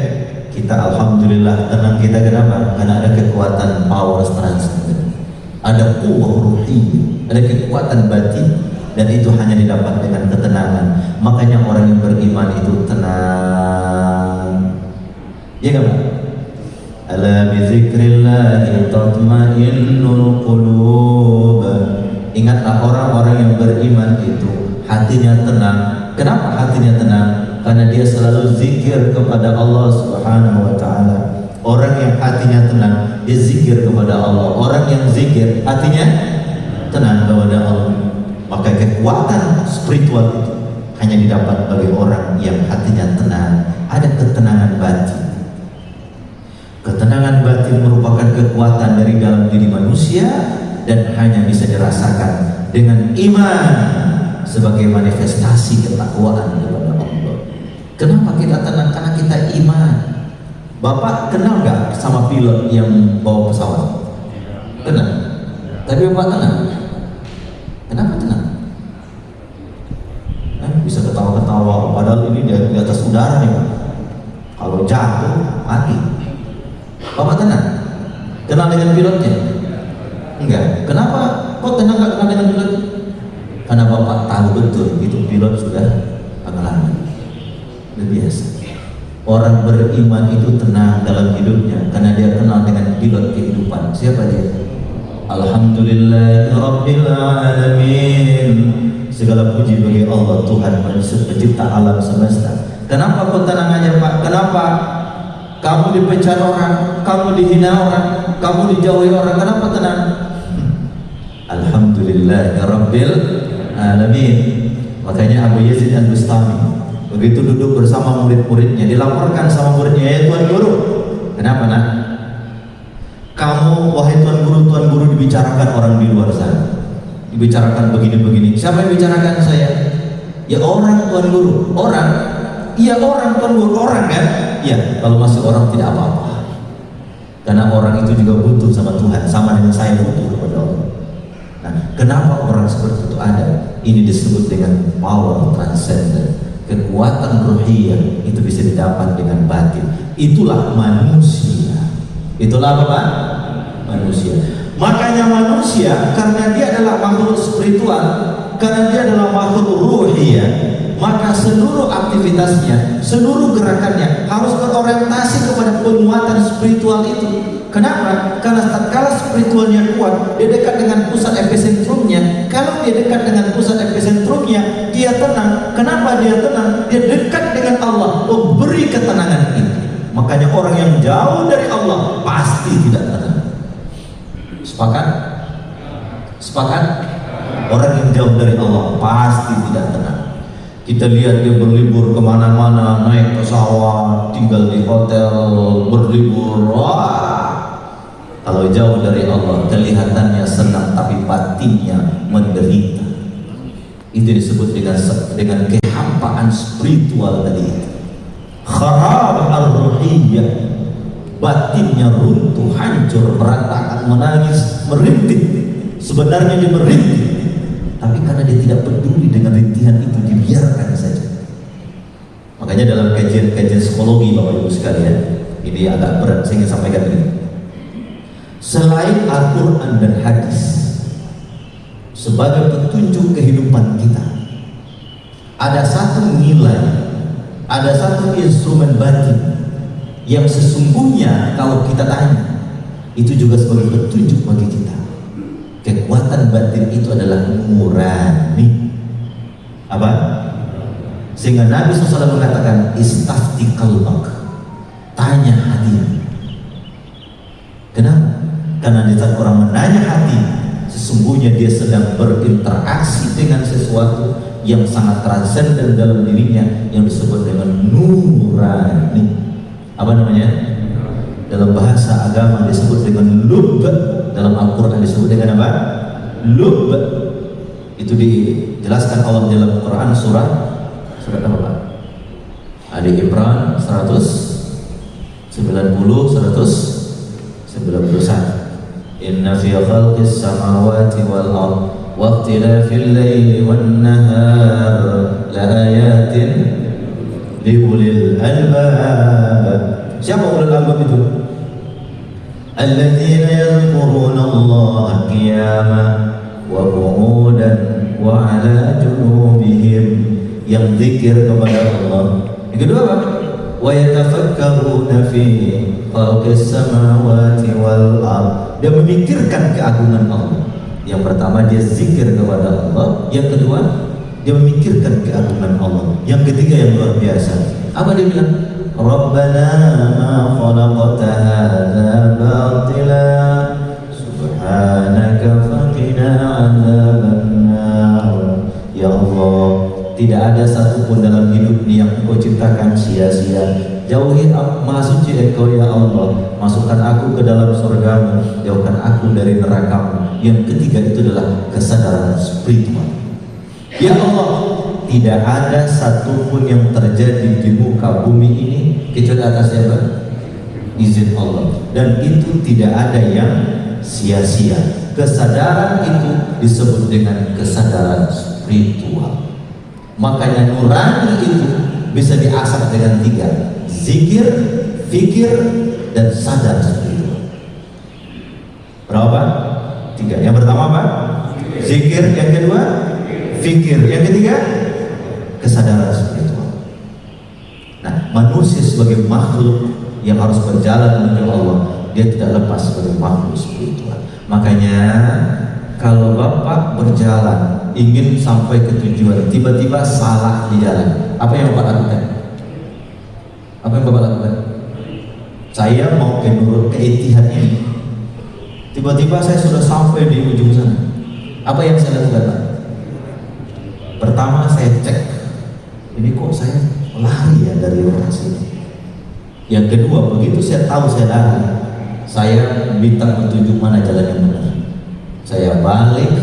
Kita alhamdulillah tenang. Kita kenapa? Karena ada kekuatan power transcendent, ada quwwah ruhi, ada kekuatan batin, dan itu hanya didapat dengan ketenangan. Makanya orang yang beriman itu tenang. Ya kan Pak? Ala bi dzikrillahi tatma'innul qulub. Ingatlah orang-orang yang beriman itu hatinya tenang. Kenapa hatinya tenang? Karena dia selalu zikir kepada Allah Subhanahu wa ta'ala. Orang yang hatinya tenang, dia zikir kepada Allah. Orang yang zikir hatinya tenang kepada Allah. Maka kekuatan spiritual itu hanya didapat bagi orang yang hatinya tenang. Ada ketenangan batin. Ketenangan batin merupakan kekuatan dari dalam diri manusia dan hanya bisa dirasakan dengan iman sebagai manifestasi ketakwaan kepada Allah. Kenapa kita tenang? Karena kita iman. Bapak kenal nggak sama pilot yang bawa pesawat? Kenal. Tapi Bapak tenang. Kenapa tenang? Bisa ketawa-ketawa, padahal ini di atas udara nih Pak. Kalau jatuh mati. Bapak tenang? Kenal dengan pilotnya? Enggak. Kenapa? Kok tenang nggak kenal dengan pilot? Karena Bapak tahu betul itu pilot sudah alamin. Luar biasa. Orang beriman itu tenang dalam hidupnya karena dia kenal dengan pilot kehidupan. Siapa dia? Alhamdulillahirabbil alamin. Segala puji bagi Allah, Tuhan pencipta alam semesta. Kenapa kau tenang aja, Pak? Kenapa kamu dipecat orang, kamu dihina orang, kamu dijauhi orang? Kenapa tenang? Alhamdulillahirabbil alamin. Makanya Abu Yazid Al-Bustami begitu duduk bersama murid-muridnya, dilaporkan sama muridnya, ya Tuan Guru, kenapa nak? Kamu, wahai Tuan Guru dibicarakan orang di luar sana, dibicarakan begini-begini. Siapa yang bicarakan saya? Ya orang, Tuan Guru. Orang? Iya orang, Tuan Guru. Orang kan? Ya, kalau masih orang tidak apa-apa, karena orang itu juga butuh sama Tuhan, sama dengan saya butuh kepada Allah. Nah, kenapa orang seperti itu ada? Ini disebut dengan power transcendent. Kekuatan ruhiyah itu bisa didapat dengan batin. Itulah manusia. Itulah apa, Pak? Manusia. Makanya manusia, karena dia adalah makhluk spiritual, karena dia adalah makhluk ruhiyah, maka seluruh aktivitasnya, seluruh gerakannya harus berorientasi kepada penguatan spiritual itu. Kenapa? Karena tatkala spiritualnya kuat, dia dekat dengan pusat epicentrumnya. Kalau dia dekat dengan pusat epicentrumnya, dia tenang. Kenapa dia tenang? Dia dekat dengan Allah, memberi ketenangan itu. Makanya orang yang jauh dari Allah pasti tidak tenang. Sepakat? Sepakat? Orang yang jauh dari Allah pasti tidak tenang. Kita lihat dia berlibur kemana-mana, naik pesawat, tinggal di hotel, berlibur. Wah, kalau jauh dari Allah, kelihatannya senang tapi batinnya menderita. Itu disebut dengan kehampaan spiritual tadi. Kharab al-ruhiyah, batinnya runtuh, hancur, berantakan, menangis, merintih. Sebenarnya dia merintih, tapi karena dia tidak peduli dengan rintihan itu, dibiarkan saja. Makanya dalam kajian psikologi Bapak Ibu sekalian, ini agak berat saya ingin sampaikan ini. Selain Al-Quran dan hadis sebagai petunjuk kehidupan kita, ada satu nilai, ada satu instrumen batin yang sesungguhnya kalau kita tanya, itu juga sebagai petunjuk bagi kita. Kekuatan batin itu adalah nurani. Apa? Sehingga Nabi SAW mengatakan istafti qalbak, tanya hati. Kenapa? Karena di saat orang menanya hati, sesungguhnya dia sedang berinteraksi dengan sesuatu yang sangat transenden dalam dirinya, yang disebut dengan nurani. Apa namanya? Dalam bahasa agama disebut dengan lub, dalam Al-Quran disebut dengan apa? Lub. Itu dijelaskan Allah dalam Quran surat apa, Pak? Ali Imran 190 191. Inna fi khalqis samawati wal ard wa ikhtilafil laili wan nahar la ayatin li ulil albab. Siapa ulul albab itu? Alladzina yadhkuruna Allah qiyaman wa qu'udan wa 'ala junubihim, yang zikir kepada Allah. Yang kedua apa? Wa yatafakkaruna fi khalqis samawati wal ard, dia memikirkan keagungan Allah. Yang pertama dia zikir kepada Allah, yang kedua dia memikirkan keagungan Allah, yang ketiga yang luar biasa. Apa dia bilang? Rabbana ma khalaqta hadza batila subhanaka faqina adzabannar. Ya Allah, tidak ada satupun dalam hidup ini yang Engkau ciptakan sia-sia. Jauhi Maha Suci Engkau ya Allah, masukkan aku ke dalam surgamu, jauhkan aku dari nerakamu. Yang ketiga itu adalah kesadaran spiritual. Ya Allah, tidak ada satupun yang terjadi di muka bumi ini kecuali atas siapa? Izin Allah. Dan itu tidak ada yang sia-sia. Kesadaran itu disebut dengan kesadaran spiritual. Makanya nurani itu bisa diasah dengan tiga: zikir, fikir, dan sadar spiritual. Berapa? Tiga. Yang pertama apa? Zikir. Yang kedua fikir. Yang ketiga kesadaran spiritual. manusia sebagai makhluk yang harus berjalan menuju Allah, dia tidak lepas sebagai makhluk spiritual. Makanya kalau Bapak berjalan ingin sampai ke tujuan, tiba-tiba salah di jalan, apa yang Bapak lakukan? Apa yang Bapak lakukan? Saya mau ke Etihad ini, tiba-tiba saya sudah sampai di ujung sana. Apa yang saya lakukan, Pak? Pertama saya cek, ini kok saya lari ya dari lokasi ini. Yang kedua, begitu saya tahu saya lari, saya minta petunjuk mana jalan yang benar. Saya balik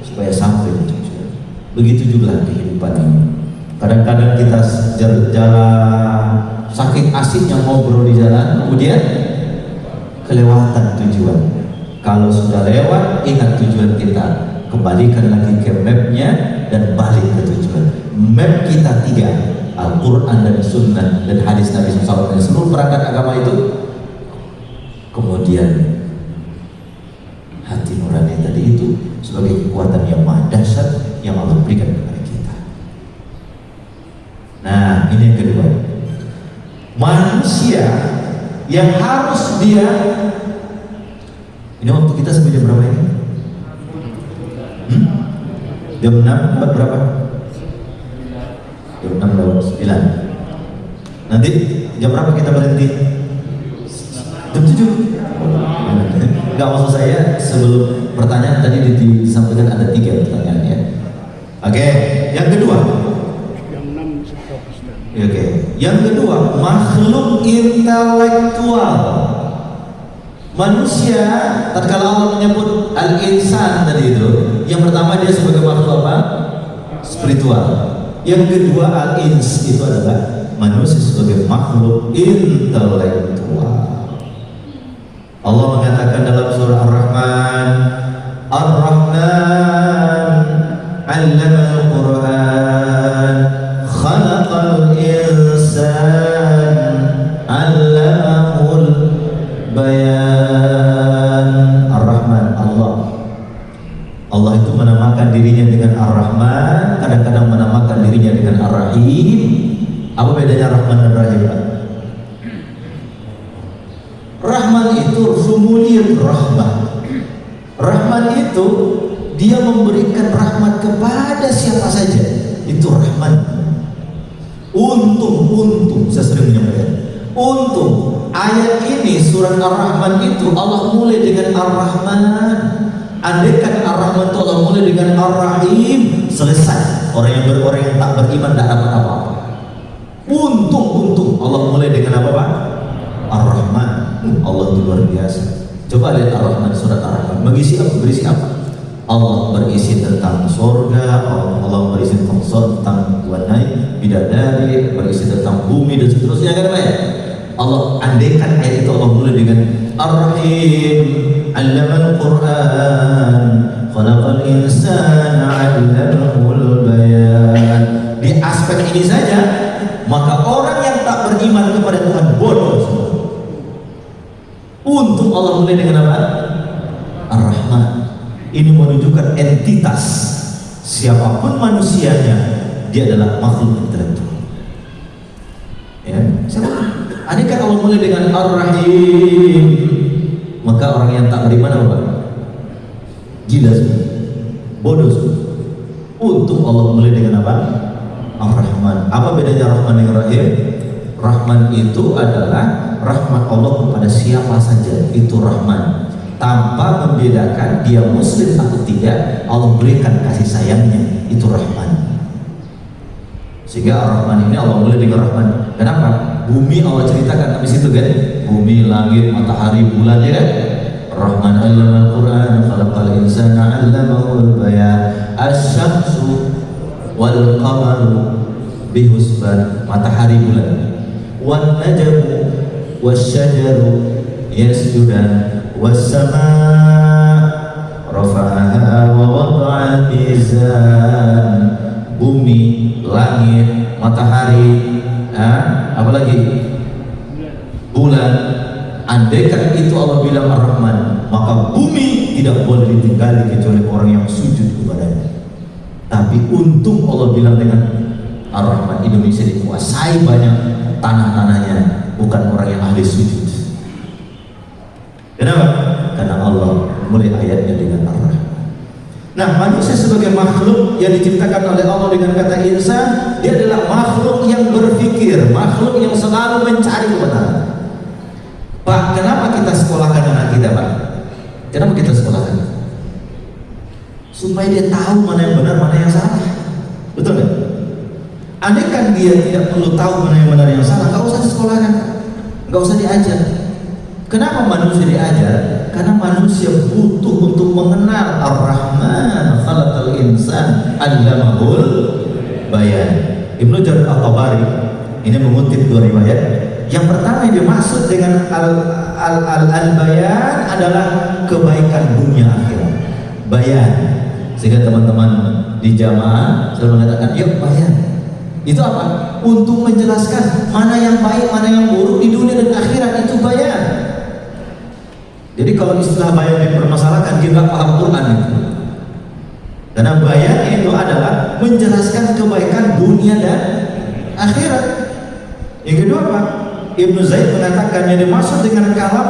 supaya sampai di tujuan. Begitu juga kehidupan ini. Kadang-kadang kita jalan, saking asiknya ngobrol di jalan, kemudian kelewatan tujuan. Kalau sudah lewat, ingat tujuan kita, kembalikan lagi ke mapnya dan balik ke tujuan. Map kita 3, Al-Quran dan Sunnah dan hadis Nabi SAW dan seluruh perangkat agama itu. Kemudian hati nurani tadi itu sebagai kekuatan yang maha dahsyat yang Allah berikan kepada kita. Nah, ini yang kedua. Manusia yang harus dia, ini waktu kita sampai jam berapa ini? Jam 6 berapa? Jam 6 lewat 9. Nanti jam berapa kita berhenti? Jam 7. Enggak, maksud saya sebelum pertanyaan tadi disampaikan ada 3 pertanyaan ya. Oke, yang kedua. Oke, yang kedua, makhluk intelektual. Manusia, tatkala Allah menyebut al-insan tadi itu, yang pertama dia sebagai makhluk apa? Spiritual. Yang kedua al-ins itu adalah manusia sebagai makhluk intelektual. Allah mengatakan dalam surah Ar-Rahman, Ar-Rahman 'allamal Qur'an, khalaqal insan, 'allamahul bayan. Ar-Rahman, Allah itu menamakan dirinya dengan Ar-Rahman, kadang-kadang menamakan dirinya dengan Ar-Rahim. Apa bedanya Rahman dan Rahim, Pak? Rahman itu rumuliyat rahmah. Rahman itu dia memberikan rahmat kepada siapa saja. Itu Rahman. Untung saya sering menyampaikan. Untung ayat ini surat Ar-Rahman itu Allah mulai dengan Ar-Rahman. Andaikan Ar-Rahman itu Allah mulai dengan Ar-Rahim, selesai. Orang yang tak beriman tidak dapat apa-apa. Untung Allah mulai dengan apa, Pak? Ar-Rahman. Allah itu luar biasa. Coba lihat Ar-Rahman, surat Ar-Rahman berisi apa? Allah berisi tentang surga, Allah berisi tentang wanai, bidadari, berisi tentang bumi dan seterusnya, kan Pak ya? Allah andaikan ayat itu Allah mulai dengan Ar-Rahim, 'allamal Qur'an, khalaqal insana, 'allamahul bayan. Di aspek ini saja, maka orang yang tak beriman kepada Tuhan bodoh semua. Untung Allah mulai dengan apa? Ar-Rahman. Ini menunjukkan entitas siapapun manusianya, dia adalah makhluk intelektual. Ya, andaikan Allah mulai dengan Ar-Rahim, maka orang yang tak beriman apa? Gila semua, bodoh semua. Untung Allah mulai dengan apa? Ar-Rahman. Apa bedanya Rahman dengan Rahim? Rahman itu adalah rahmat Allah kepada siapa saja, itu Rahman. Tanpa membedakan dia muslim atau tidak, Allah berikan kasih sayangnya, itu Rahman. Sehingga Ar-Rahman ini Allah mulai dengan Rahman. Kenapa? Bumi Allah ceritakan habis itu kan, bumi, langit, matahari, bulan, ya kan? Rahman 'allamal Qur'an, khalaqal insana, 'allamahul bayan. Asy-syamsu wal qamaru bihusban, matahari, bulan. Wan najmu wasyajaru yasjudan, was-samaa rafa'aha wa wada'al mizan. Bumi, langit, matahari, apalagi bulan. Andaikan itu Allah bilang Ar-Rahman, maka bumi tidak boleh ditinggali kecuali orang yang sujud kepadanya. Tapi untung Allah bilang dengan Ar-Rahman, Indonesia dikuasai banyak tanah-tanahnya, bukan orang yang ahli sujud. Kenapa? Karena Allah mulai ayatnya dengan Ar-Rahman. Nah, manusia sebagai makhluk yang diciptakan oleh Allah dengan kata insan, dia adalah makhluk yang berpikir, makhluk yang selalu mencari kebenaran. Pak, kenapa kita sekolahkan anak kita, Pak? Kenapa kita sekolahkan? Supaya dia tahu mana yang benar, mana yang salah. Betul nggak? Andai kan dia tidak perlu tahu mana yang benar, yang salah, nggak usah disekolahkan, nggak usah diajar. Kenapa manusia diajar? Karena manusia butuh untuk mengenal Ar-Rahman khalaqal insan 'allamahul bayan. Ibnu Jarir At-Tabari ini mengutip dua riwayat. Yang pertama yang dimaksud dengan al-bayan adalah kebaikan dunia akhirat. Bayan. Sehingga teman-teman di jamaah selalu mengatakan, "Yuk bayan." Itu apa? Untuk menjelaskan mana yang baik, mana yang buruk di dunia dan akhirat, itu bayan. Jadi kalau istilah bayan dipermasalahkan, dia nggak paham Quran itu. Karena bayan itu adalah menjelaskan kebaikan dunia dan akhirat. Yang kedua apa? Ibnu Zaid mengatakan yang dimaksud dengan kalam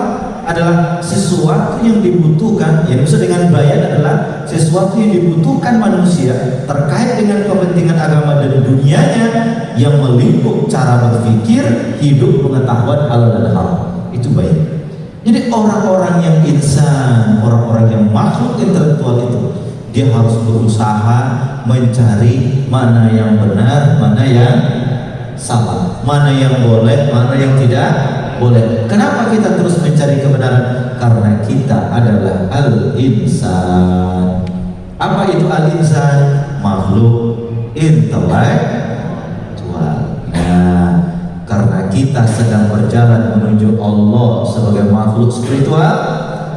adalah sesuatu yang dibutuhkan. Yang dimaksud dengan bayan adalah sesuatu yang dibutuhkan manusia terkait dengan kepentingan agama dan dunianya, yang melingkup cara berpikir, hidup, pengetahuan halal dan haram. Itu bayan. Jadi orang-orang yang insan, orang-orang yang makhluk intelektual itu, dia harus berusaha mencari mana yang benar, mana yang salah, mana yang boleh, mana yang tidak boleh. Kenapa kita terus mencari kebenaran? Karena kita adalah al-insan. Apa itu al-insan? Makhluk intelektual. Nah, karena kita sedang berjalan menuju Allah sebagai makhluk spiritual,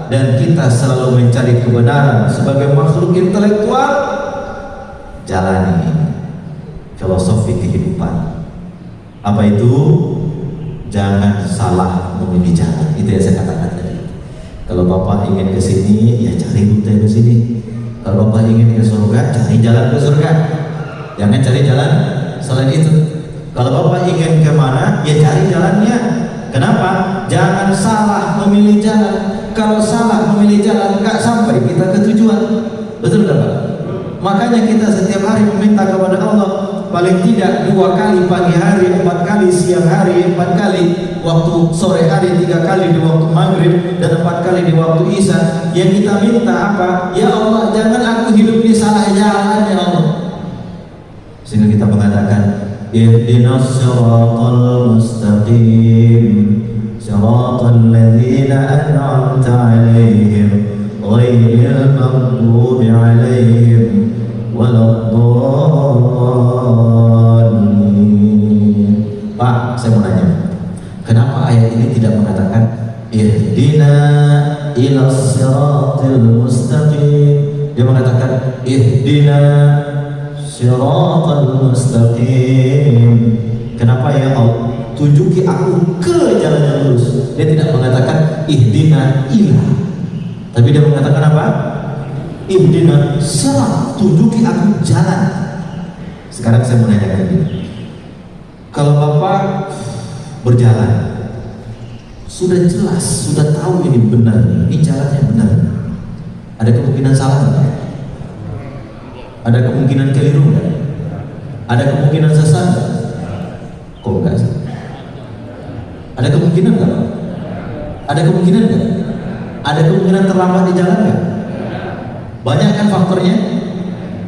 dan kita selalu mencari kebenaran sebagai makhluk intelektual, jalani filosofi kehidupan. Apa itu? Jangan salah memilih jalan. Itu yang saya katakan tadi. Kalau Bapak ingin ke sini, ya cari rute ke sini. Kalau Bapak ingin ke surga, cari jalan ke surga. Jangan cari jalan selain itu. Kalau Bapak ingin kemana, ya cari jalannya. Kenapa? Jangan salah memilih jalan. Kalau salah memilih jalan, nggak sampai kita ke tujuan. Betul nggak, Pak? Makanya kita setiap hari meminta kepada Allah, paling tidak 2 kali pagi hari, 4 kali siang hari, 4 kali waktu sore hari, 3 kali di waktu maghrib, dan 4 kali di waktu isya. Yang kita minta apa? Ya Allah, jangan aku hidup di salah jalan, ya Allah. Sehingga kita mengatakan, ihdinas siratal mustaqim, siratal ladzina an'amta 'alaihim, ghairil maghdubi 'alaihim waladdallin. Pak, saya mau nanya, kenapa ayat ini tidak mengatakan ihdina ilas siratil mustaqim? Dia mengatakan ihdina siratal mustaqim. Kenapa ya Allah? Tunjuki aku ke jalan yang lurus. Dia tidak mengatakan ihdina ila, tapi dia mengatakan apa? Ihdina sirat, tunjuki aku jalan. Sekarang saya mau nanyakan ini, kalau Bapak berjalan, sudah jelas, sudah tahu ini benar, ini jalannya benar, ada kemungkinan salah nggak? Ada kemungkinan keliru nggak? Ada kemungkinan sesat nggak? Kok enggak sih? Ada kemungkinan nggak? Ada kemungkinan nggak? Ada kemungkinan terlambat di jalan nggak? Banyak kan faktornya.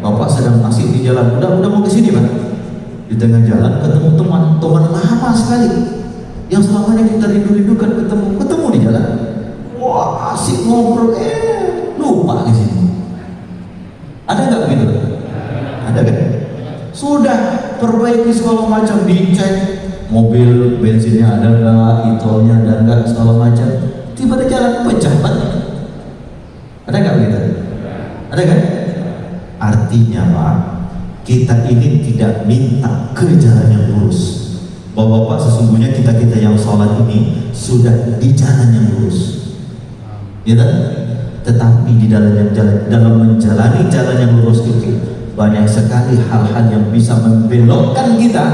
Bapak sedang asik di jalan, udah mau ke sini, Pak. Di tengah jalan ketemu teman lama sekali yang selamanya kita rindu-rindukan, ketemu di jalan. Wah, asik ngobrol, lupa di sini. Ada nggak begitu? Ada kan? Sudah perbaiki segala macam, dicek mobil bensinnya ada nggak, e-tolnya ada nggak, segala macam. Tiba di jalan pecah banget. Ada nggak begitu? Ada kan? Artinya Pak, kita ini tidak minta ke jalan yang lurus. Bapak-bapak, sesungguhnya kita yang sholat ini sudah di jalan yang lurus, ya kan? Tetapi di dalam menjalani jalan yang lurus itu banyak sekali hal-hal yang bisa membelokkan kita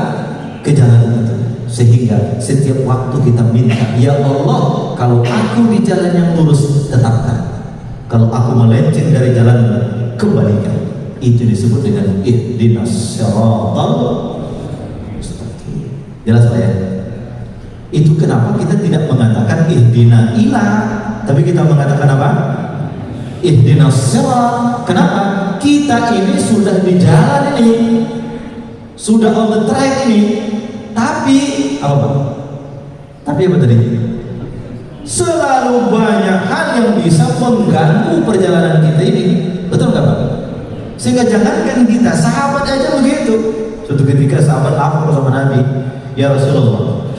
ke jalan itu. Sehingga setiap waktu kita minta, ya Allah, kalau aku di jalan yang lurus, tetapkan. Kalau aku melenceng dari jalan, kembalikan. Itu disebut dengan ihdinas siratal mustaqim. Jelas Pak ya? Itu kenapa kita tidak mengatakan ihdina ila, tapi kita mengatakan apa? Ihdinas sirat. Kenapa? Kita ini sudah di jalan ini, sudah on the track ini, tapi apa Pak? Tapi apa tadi? Selalu banyak hal yang bisa mengganggu perjalanan kita ini. Betul nggak Pak? Sehingga jangankan kita, sahabat aja begitu. Suatu ketika sahabat lapor sama Nabi, ya Rasulullah,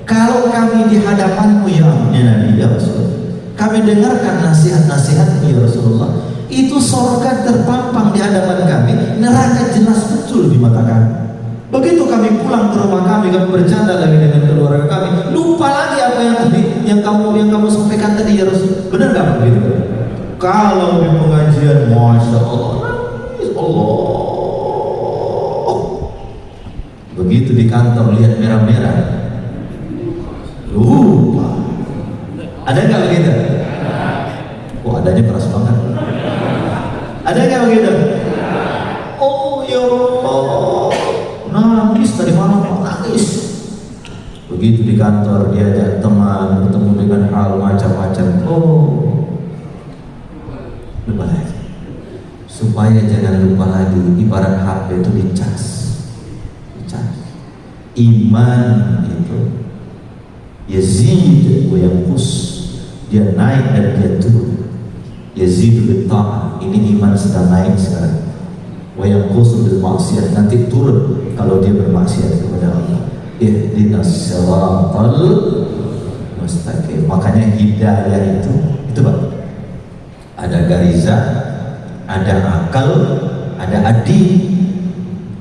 kalau kami di hadapanmu ya Nabi, ya Rasulullah, kami dengarkan nasihat-nasihatmu ya Rasulullah, itu surga terpampang di hadapan kami, neraka jelas betul di mata kami. Begitu kami pulang ke rumah kami bercanda lagi dengan keluarga kami, lupa lagi apa yang tadi yang kamu sampaikan tadi ya Rasul. Benar nggak begitu? Kalau di pengajian, masya Allah, Allah. Begitu di kantor lihat merah-merah, lupa. Ada nggak begitu? Oh, adanya keras banget. Ada nggak begitu? Oh ya Allah, nangis tadi malam, nangis. Begitu di kantor diajak teman bertemu dengan hal macam-macam. Oh, lupa lagi. Supaya jangan lupa lagi, ibarat HP itu dicas. Iman itu yazid wa yanqus, dia naik dan dia turun. Yazid bil ta'ah, ini iman sedang naik sekarang. Wa yanqus bil maksiat, nanti turun kalau dia bermaksiat kepada Allah. Ihdinas siratal mustaqim. Makanya hidayah itu Pak. Ada gariza, ada akal, ada adi.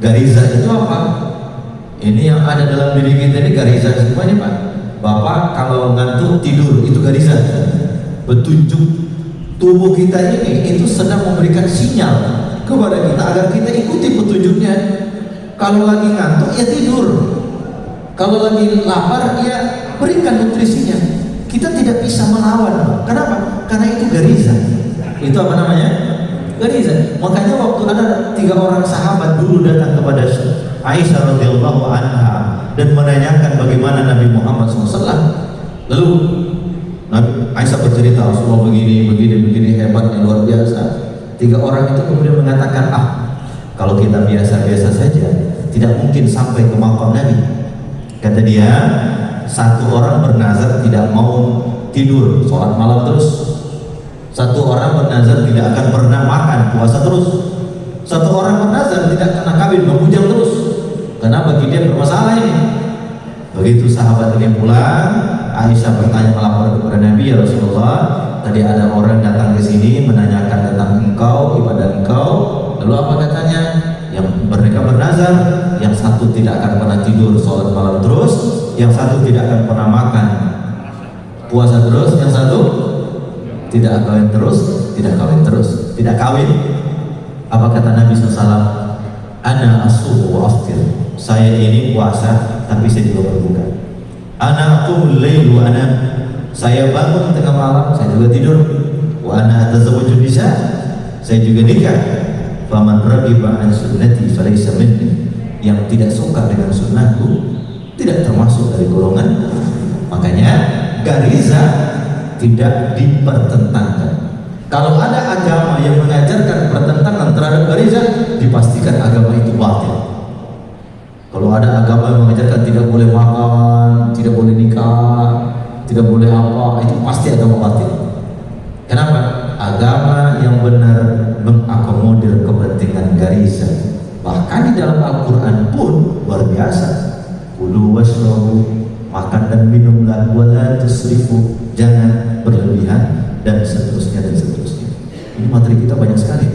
Gariza itu apa? Ini yang ada dalam diri kita ini gariza semuanya Pak. Bapak kalau ngantuk tidur, itu gariza. Petunjuk tubuh kita ini itu sedang memberikan sinyal kepada kita agar kita ikuti petunjuknya. Kalau lagi ngantuk ya tidur, kalau lagi lapar ya berikan nutrisinya. Kita tidak bisa melawan. Kenapa? Karena itu gariza. Itu apa namanya? Gariza. Makanya waktu ada 3 orang sahabat dulu datang kepada Aisyah radhiyallahu anha dan menanyakan bagaimana Nabi Muhammad SAW. Lalu Aisyah bercerita, Rasulullah begini hebatnya, luar biasa. 3 orang itu kemudian mengatakan, kalau kita biasa-biasa saja tidak mungkin sampai ke makam Nabi. Kata dia, 1 orang bernazar tidak mau tidur, sholat malam terus. 1 orang bernazar tidak akan pernah makan, puasa terus. 1 orang bernazar tidak akan kawin, membujang terus. Karena bagi dia bermasalah ini. Begitu sahabat ini pulang, Aisyah bertanya melapor kepada Nabi, ya Rasulullah, tadi ada orang datang ke sini menanyakan tentang engkau, ibadah engkau. Lalu apa katanya? Yang mereka bernazar, yang satu tidak akan pernah tidur, sholat malam terus, yang satu tidak akan pernah makan, puasa terus, yang satu tidak kawin terus, tidak kawin. Apa kata Nabi SAW? Ana asuhu wa aftir. Saya ini puasa tapi saya juga berbuka. Ana aqumul lail wa ana, saya bangun tengah malam, saya juga tidur. Wa ana atazawwaju nisa, saya juga nikah. Faman raghiba an sunnati falaysa minni. Yang tidak suka dengan sunnahku tidak termasuk dari golongan. Makanya gariza tidak dipertentangkan. Kalau ada agama yang mengajarkan pertentangan terhadap gariza, dipastikan agama itu batil. Kalau ada agama yang mengajarkan tidak boleh makan, tidak boleh nikah, tidak boleh apa, itu pasti agama batil. Kenapa? Agama yang benar mengakomodir kepentingan gariza. Bahkan di dalam Al-Quran pun luar biasa. Kulu washrabu, makan dan minumlah, wala tusrifu, jangan berlebihan, dan seterusnya dan seterusnya. Ini materi kita banyak sekali.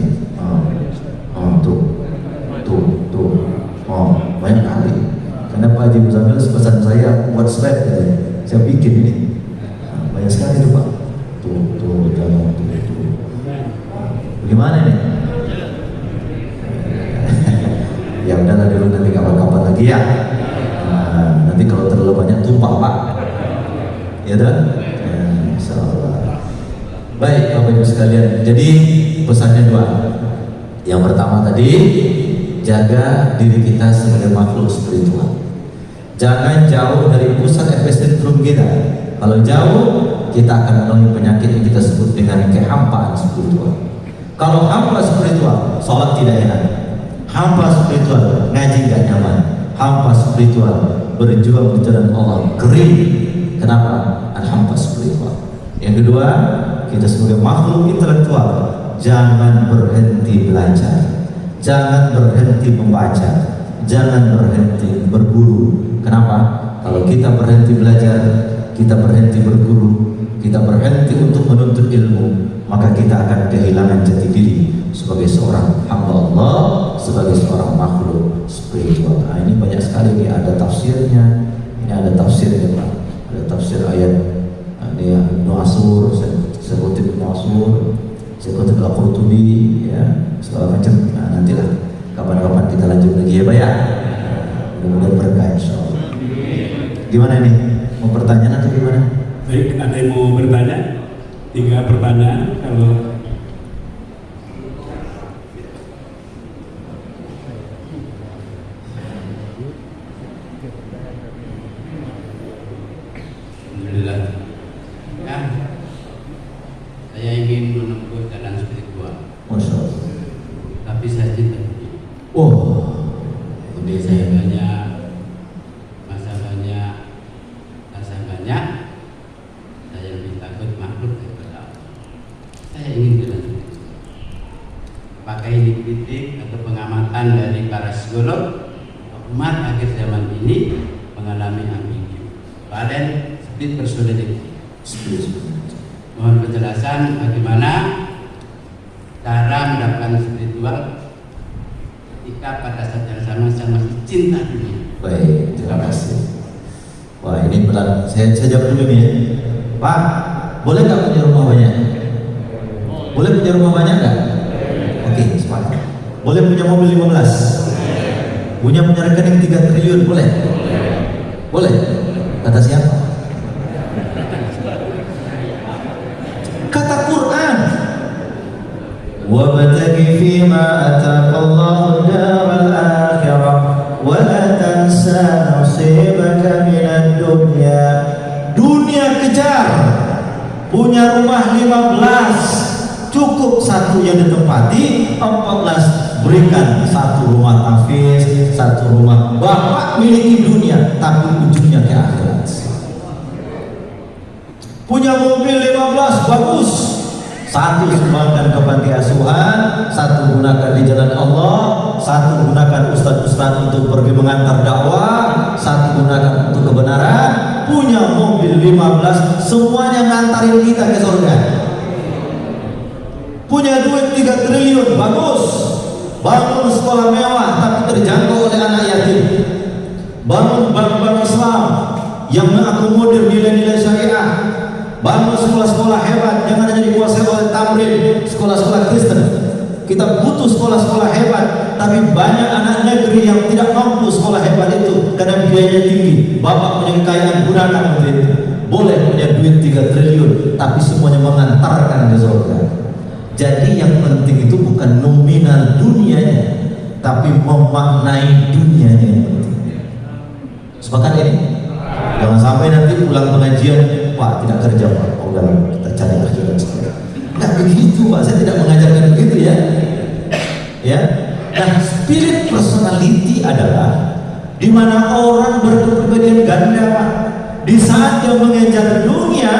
Banyak kali. Karena Pak Haji Muzamil pesan saya buat slide, saya bikin ini. Banyak sekali tuh Pak. Tuh. Bagaimana nih? Ya udahlah dulu, nanti kapan-kapan lagi ya. Nanti kalau terlalu tumpah Pak. Ya dah. Ya, insyaallah. Baik Bapak Ibu sekalian. Jadi pesannya dua. Yang pertama tadi, jaga diri kita sebagai makhluk spiritual. Jangan jauh dari pusat epicentrum kita. Kalau jauh, kita akan mengalami penyakit yang kita sebut dengan kehampaan spiritual. Kalau hampa spiritual, sholat tidak enak. Hampa spiritual, ngaji gak nyaman. Hampa spiritual, berjuang di jalan Allah kering. Kenapa? Hampa spiritual. Yang kedua, kita sebagai makhluk intelektual, jangan berhenti belajar, jangan berhenti membaca, jangan berhenti berburu. Kenapa? Kalau kita berhenti belajar, kita berhenti berburu, kita berhenti untuk menuntut ilmu, maka kita akan kehilangan jati diri sebagai seorang hamba Allah, sebagai seorang makhluk spiritual. Nah, ini banyak sekali nih, ada tafsirnya. Ini ada tafsirnya Pak. Ada tafsir ayat ini ya, Ibnu Ashur, saya kutip Ibnu Ashur, saya kutip Al-Qurtubi, ya, segala macam. Nah, nantilah kapan-kapan kita lanjut lagi ya Pak ya. Mudah-mudahan berkah insyaallah. Gimana nih? Mau pertanyaan atau gimana? Baik, ada yang mau bertanya? 3 pertanyaan. Kalau Alhamdulillah. Ya, saya ingin menempuh jalan spiritual. Masya Allah. Tapi saya cinta. Ini Saya banyak, masa banyak, rasa banyak. Saya lebih takut makhluk daripada Allah. Saya ingin jalan spiritual. Pakai ini kritik atau pengamatan dari para psikolog, umat akhir zaman ini mengalami ambigu, valen, split personality. Mohon penjelasan bagaimana cara mendapatkan spiritual ketika pada saat yang sama saya masih cinta dunia. baik, terima kasih. Wah ini berat. Saya jawab dulu nih ya. Pak, boleh nggak punya rumah banyak? Boleh punya rumah banyak nggak? Oke, sepakat. Boleh punya mobil 15? Punya rekening 3 triliun boleh? Boleh? Kata siapa? Kata Quran. Wabtaghi fima ataqallahu daral akhirah wa la tansa nasibaka minad dunya. Dunia kejar. Punya rumah 15, cukup 1 yang ditempati, 14 berikan 1 rumah tahfiz, 1 rumah. Bapak miliki dunia tapi ujungnya ke akhirat. Punya mobil 15 bagus, 1 sumbangkan ke panti asuhan, 1 gunakan di jalan Allah, 1 gunakan ustaz-ustaz untuk pergi mengantar dakwah, 1 gunakan untuk kebenaran. Punya mobil 15, semuanya ngantarin kita ke surga. Punya duit 3 triliun, bagus. Bangun sekolah mewah tapi terjangkau oleh anak yatim. Bangun bank-bank Islam yang mengakomodir nilai-nilai syariah. Bangun sekolah-sekolah hebat, jangan hanya dikuasai oleh tamrin, sekolah-sekolah Kristen. Kita butuh sekolah-sekolah hebat, tapi banyak anak negeri yang tidak mampu sekolah hebat itu karena biayanya tinggi. Bapak punya kekayaan, gunakan untuk itu. Boleh punya duit 3 triliun, tapi semuanya mengantarkan ke surga. Jadi yang penting itu bukan nominal dunianya, tapi memaknai dunianya yang penting. Sepakat ini? Jangan sampai nanti pulang pengajian, Pak tidak kerja Pak, oh dalam kita cari akhirat sekali. Nggak begitu Pak, saya tidak mengajarkan begitu ya. Ya, nah spirit personality adalah di mana orang berkepribadian ganda Pak. Di saat dia mengejar dunia,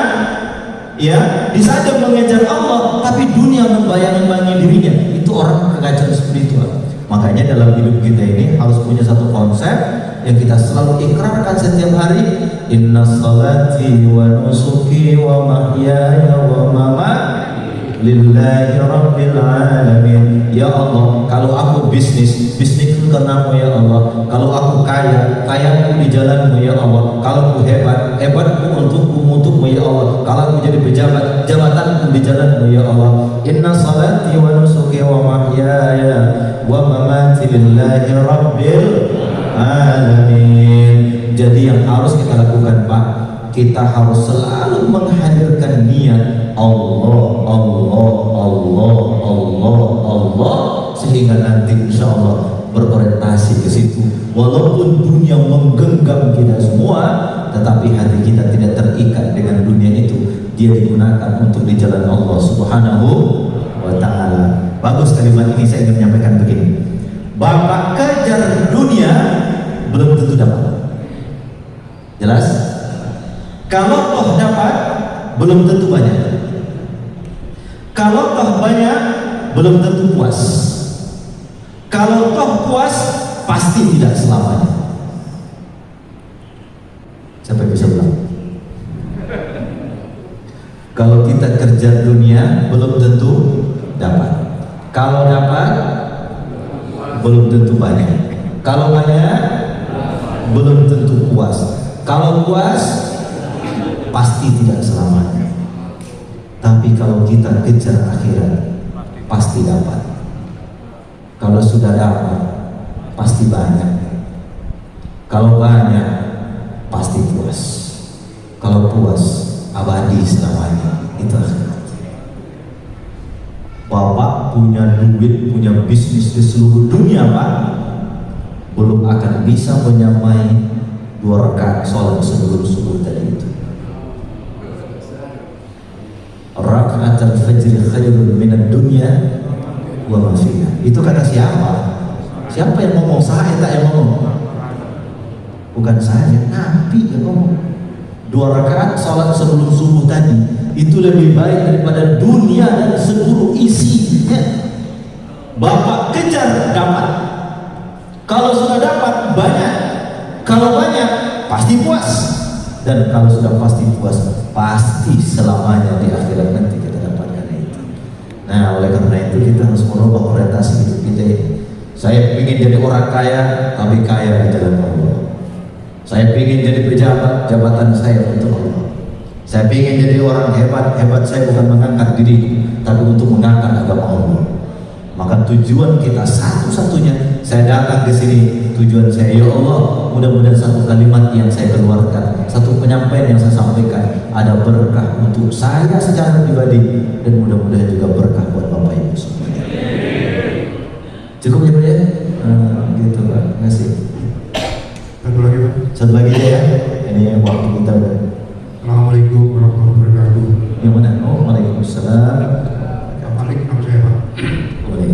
ya, di saat dia mengejar Allah, tapi dunia membayang-bayangi dirinya, itu orang kekacauan spiritual. Makanya dalam hidup kita ini harus punya satu konsep yang kita selalu ikrarkan setiap hari. Inna salati wa nusuki wa mahyaya wa mamati lillahi rabbil alamin. Ya Allah, kalau aku bisnisku karenamu ya Allah. Kalau aku kayaku di jalanmu ya Allah. Kalau aku hebatku untukmu ya Allah. Kalau aku jadi pejabat, jabatanku di jalanmu ya Allah. Inna salati wa nusuki wa mahyaya wa mamati lillahi rabbil alamin. Jadi yang harus kita lakukan Pak, kita harus selalu menghadirkan niat Allah, Allah, Allah, Allah, Allah, sehingga nanti insya Allah berorientasi ke situ. Walaupun dunia menggenggam kita semua, tetapi hati kita tidak terikat dengan dunia itu. Dia digunakan untuk di jalan Allah Subhanahu wa Ta'ala. Bagus kalimat ini, saya ingin menyampaikan begini. Bapak kejar dunia belum tentu dapat. Jelas? Kalau toh dapat belum tentu banyak. Kalau toh banyak belum tentu puas. Kalau toh puas pasti tidak selamanya. Siapa yang bisa bilang? Kalau kita kerja dunia belum tentu dapat. Kalau dapat belum tentu banyak. Kalau banyak belum tentu puas. Kalau puas pasti tidak selamanya. Tapi kalau kita kejar akhirat pasti dapat. Kalau sudah dapat pasti banyak. Kalau banyak pasti puas. Kalau puas abadi selamanya. Itu akhirat. Bapak punya duit, punya bisnis di seluruh dunia Pak, belum akan bisa menyamai 2 rakaat sholat sebelum subuh tadi itu. Rakaat al-fajr khairun minad dunya wa ma fiha. Itu kata siapa? Siapa yang ngomong? Saya tak yang ngomong. Bukan saya, Nabi yang ngomong. 2 rakaat salat sebelum subuh tadi itu lebih baik daripada dunia dan seluruh isinya. Bapak kejar dapat. Kalau sudah dapat banyak. Kalau banyak pasti puas. Dan kalau sudah pasti puas, pasti selamanya di akhirat nanti kita dapatkan itu. Nah, oleh karena itu kita harus merubah orientasi hidup kita ini. Saya ingin jadi orang kaya, tapi kaya di jalan Allah. Saya ingin jadi pejabat, jabatan saya untuk Allah. Saya ingin jadi orang hebat, hebat saya bukan mengangkat diri, tapi untuk mengangkat agama Allah. Maka tujuan kita satu-satunya, saya datang ke sini, tujuan saya, ya Allah, mudah-mudahan satu kalimat yang saya keluarkan, satu penyampaian yang saya sampaikan, ada berkah untuk saya secara pribadi, dan mudah-mudahan juga berkah buat Bapak Ibu semuanya. Cukup ya Pak ya? Gitu Pak, terima kasih. Satu lagi Pak. Satu lagi ya, ini waktu kita udah. Assalamualaikum warahmatullahi wabarakatuh. Yang mana? Oh, waalaikumsalam. Pak Malik, nama saya Pak. Boleh.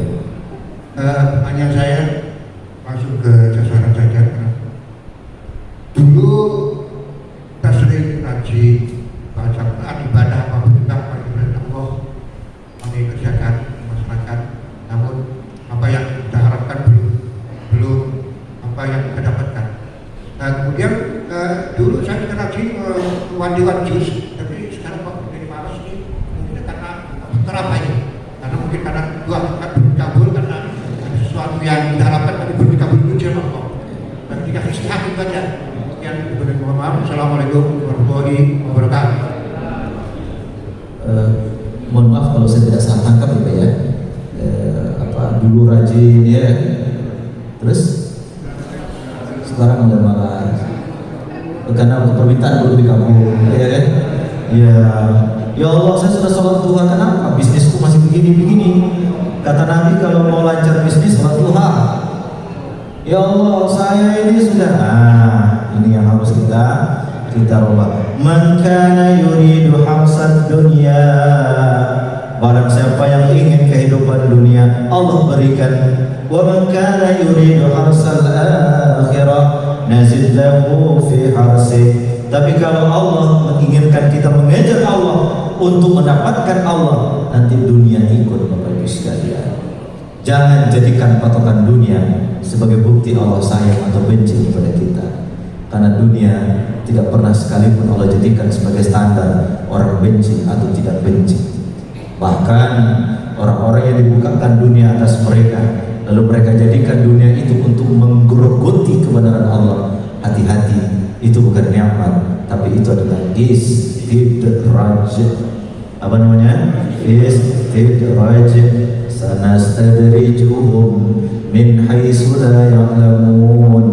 Hanya saya masuk ke sasaran saja. Dulu kita sering ngaji, baca Quran, ibadah apapun juga bagaimana Allah mengerjakan masyarakat. Namun apa yang kita harapkan belum apa yang kita dapatkan. Nah, kemudian dulu saya ngaji wanti-wanti jus, tapi sekarang kok jadi malas ini mungkin karena terapa ini? Karena mungkin karena dua kan belum kabul, karena ada sesuatu yang diharapkan tapi belum dikabul dulu sama Allah. Dan dikasih istirahat itu aja. Yang diberi mohon maaf. Assalamualaikum warahmatullahi wabarakatuh. Mohon maaf kalau saya tidak salah tangkap ya. Dulu rajin ya, terus sekarang udah malas karena permintaan belum dikabul, ya kan? Ya Allah, saya sudah sholat duha, kenapa bisnisku masih begini-begini? Kata Nabi kalau mau lancar bisnis sholat duha. Ya Allah, saya ini sudah, ini yang harus kita rubah. Man kana yuridu harsad dunya, barang siapa yang ingin kehidupan dunia, Allah berikan. Wa man kana yuridu harsal akhirah, nazid lahu fi harsi. Tapi kalau Allah menginginkan kita mengejar Allah untuk mendapatkan Allah, nanti dunia ikut Bapak Ibu sekalian. Jangan jadikan patokan dunia sebagai bukti Allah sayang atau benci kepada kita. Karena dunia tidak pernah sekalipun Allah jadikan sebagai standar orang benci atau tidak benci. Bahkan orang-orang yang dibukakan dunia atas mereka, lalu mereka jadikan dunia itu untuk menggerogoti kebenaran Allah. Hati-hati, itu bukan nikmat, tapi itu adalah istidraj. Apa namanya? Istidraj. Sanastadrijuhum min haitsu la ya'lamun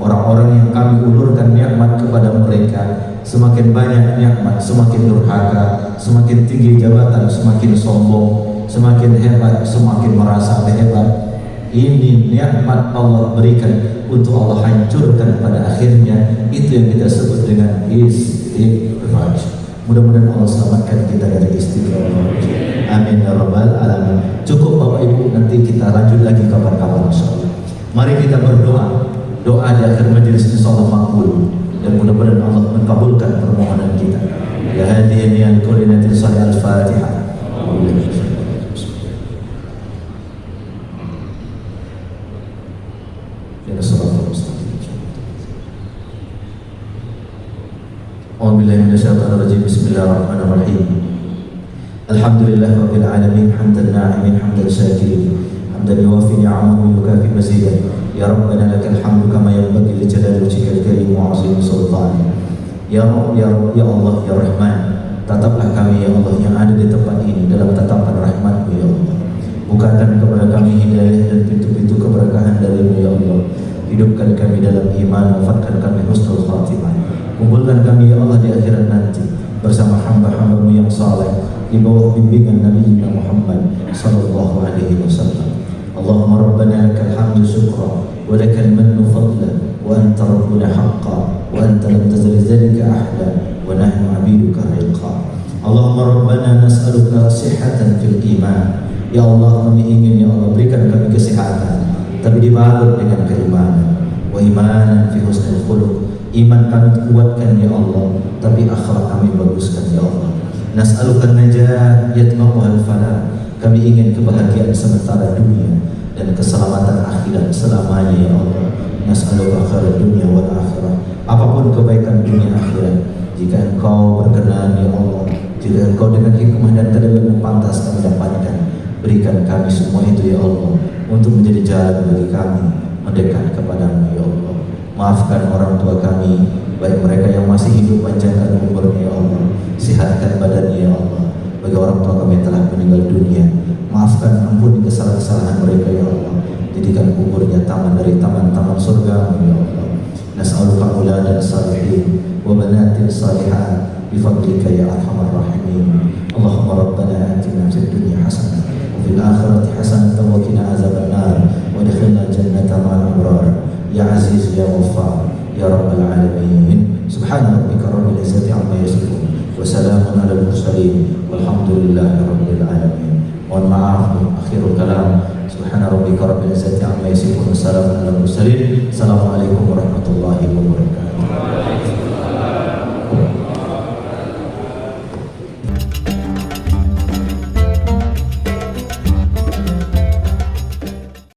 orang-orang yang kami ulurkan nikmat kepada mereka, semakin banyak nikmat, semakin durhaka, semakin tinggi jabatan, semakin sombong, semakin hebat, semakin merasa hebat. Ini nikmat Allah berikan untuk Allah hancurkan pada akhirnya. Itu yang kita sebut dengan istidraj. Mudah-mudahan Allah selamatkan kita dari istidraj. Amin ya rabbal alamin. Cukup Bapak Ibu, nanti kita lanjut lagi kapan-kapan insyaallah. Mari kita berdoa. Doa di akhir majelis insyaallah makbul, dan mudah-mudahan Allah mengabulkan permohonan kita. Ya hadiyan ya kulinatin salih al-Fatihah. Ya Rasulullah mustaqim. A'udzubillahi minasyaitonirrajim. Bismillahirrahmanirrahim. Alhamdulillahirabbil alamin, hamdan na'imin, hamdan syakirin, hamdan yuwafi ni'amahu wa yukafi mazidah. Ya Rabbana lakal hamdu kama yanbaghi li jalali wajhikal karim wa 'azimi sultanik. Ya Allah ya Rahman, tataplah kami ya Allah yang ada di tempat ini dalam tatapan rahmat-Mu ya Allah. Bukakan kepada kami hidayah dan pintu-pintu keberkahan dari-Mu ya Allah. Hidupkan kami dalam iman, wafatkan kami husnul khatimah. Kumpulkan kami ya Allah di akhirat nanti bersama hamba-hamba-Mu yang saleh di bawah bimbingan Nabi Muhammad sallallahu alaihi wasallam. Allahumma rabbana lakal hamdu syukra wa lakal mannu fadla wa anta rabbuna haqqan wa anta lam tazal dzalika ahda wa nahnu 'abiduka riqa. Allahumma rabbana nas'aluka sihhatan fil iman. Ya Allah, kami ingin ya Allah berikan kami kesehatan tapi dibalut dengan keimanan, wa imanan fi husnil khuluq. Iman kami kuatkan ya Allah, tapi akhlak kami baguskan ya Allah. Nas'aluka najah yatma'uhal falah. Kami ingin kebahagiaan sementara dunia dan keselamatan akhirat selamanya ya Allah. Nas'aluka khairal dunia wal akhirah. Apapun kebaikan dunia akhirat, jika Engkau berkenan ya Allah, jika Engkau dengan hikmah dan tadabur pantas kami dapatkan, berikan kami semua itu ya Allah, untuk menjadi jalan bagi kami mendekat kepadamu ya Allah. Maafkan orang tua kami, baik mereka yang masih hidup, panjangkan umurnya ya Allah, sehatkan badannya ya Allah. Bagi orang tua kami yang telah meninggal dunia, maafkan, ampuni kesalahan-kesalahan mereka ya Allah. Jadikan kuburnya taman dari taman-taman surga ya Allah. Nas'aluka auladan salihin wa banatin salihat bifadlika ya arhamar rahimin. Allahumma rabbana atina fid dunya hasanah wa fil akhirati hasanah wa qina azabannar wa adkhilna jannata ma'al abrar ya aziz ya ghaffar ya rabbal alamin. Subhana rabbika rabbil izzati amma yasifun wa salamun alal mursalin walhamdulillahi rabbil alamin. Mohon maaf akhirul kalam. Subhana rabbika rabbil izzati amma yasifun wa salamun alal mursalin. Assalamualaikum warahmatullahi wabarakatuh.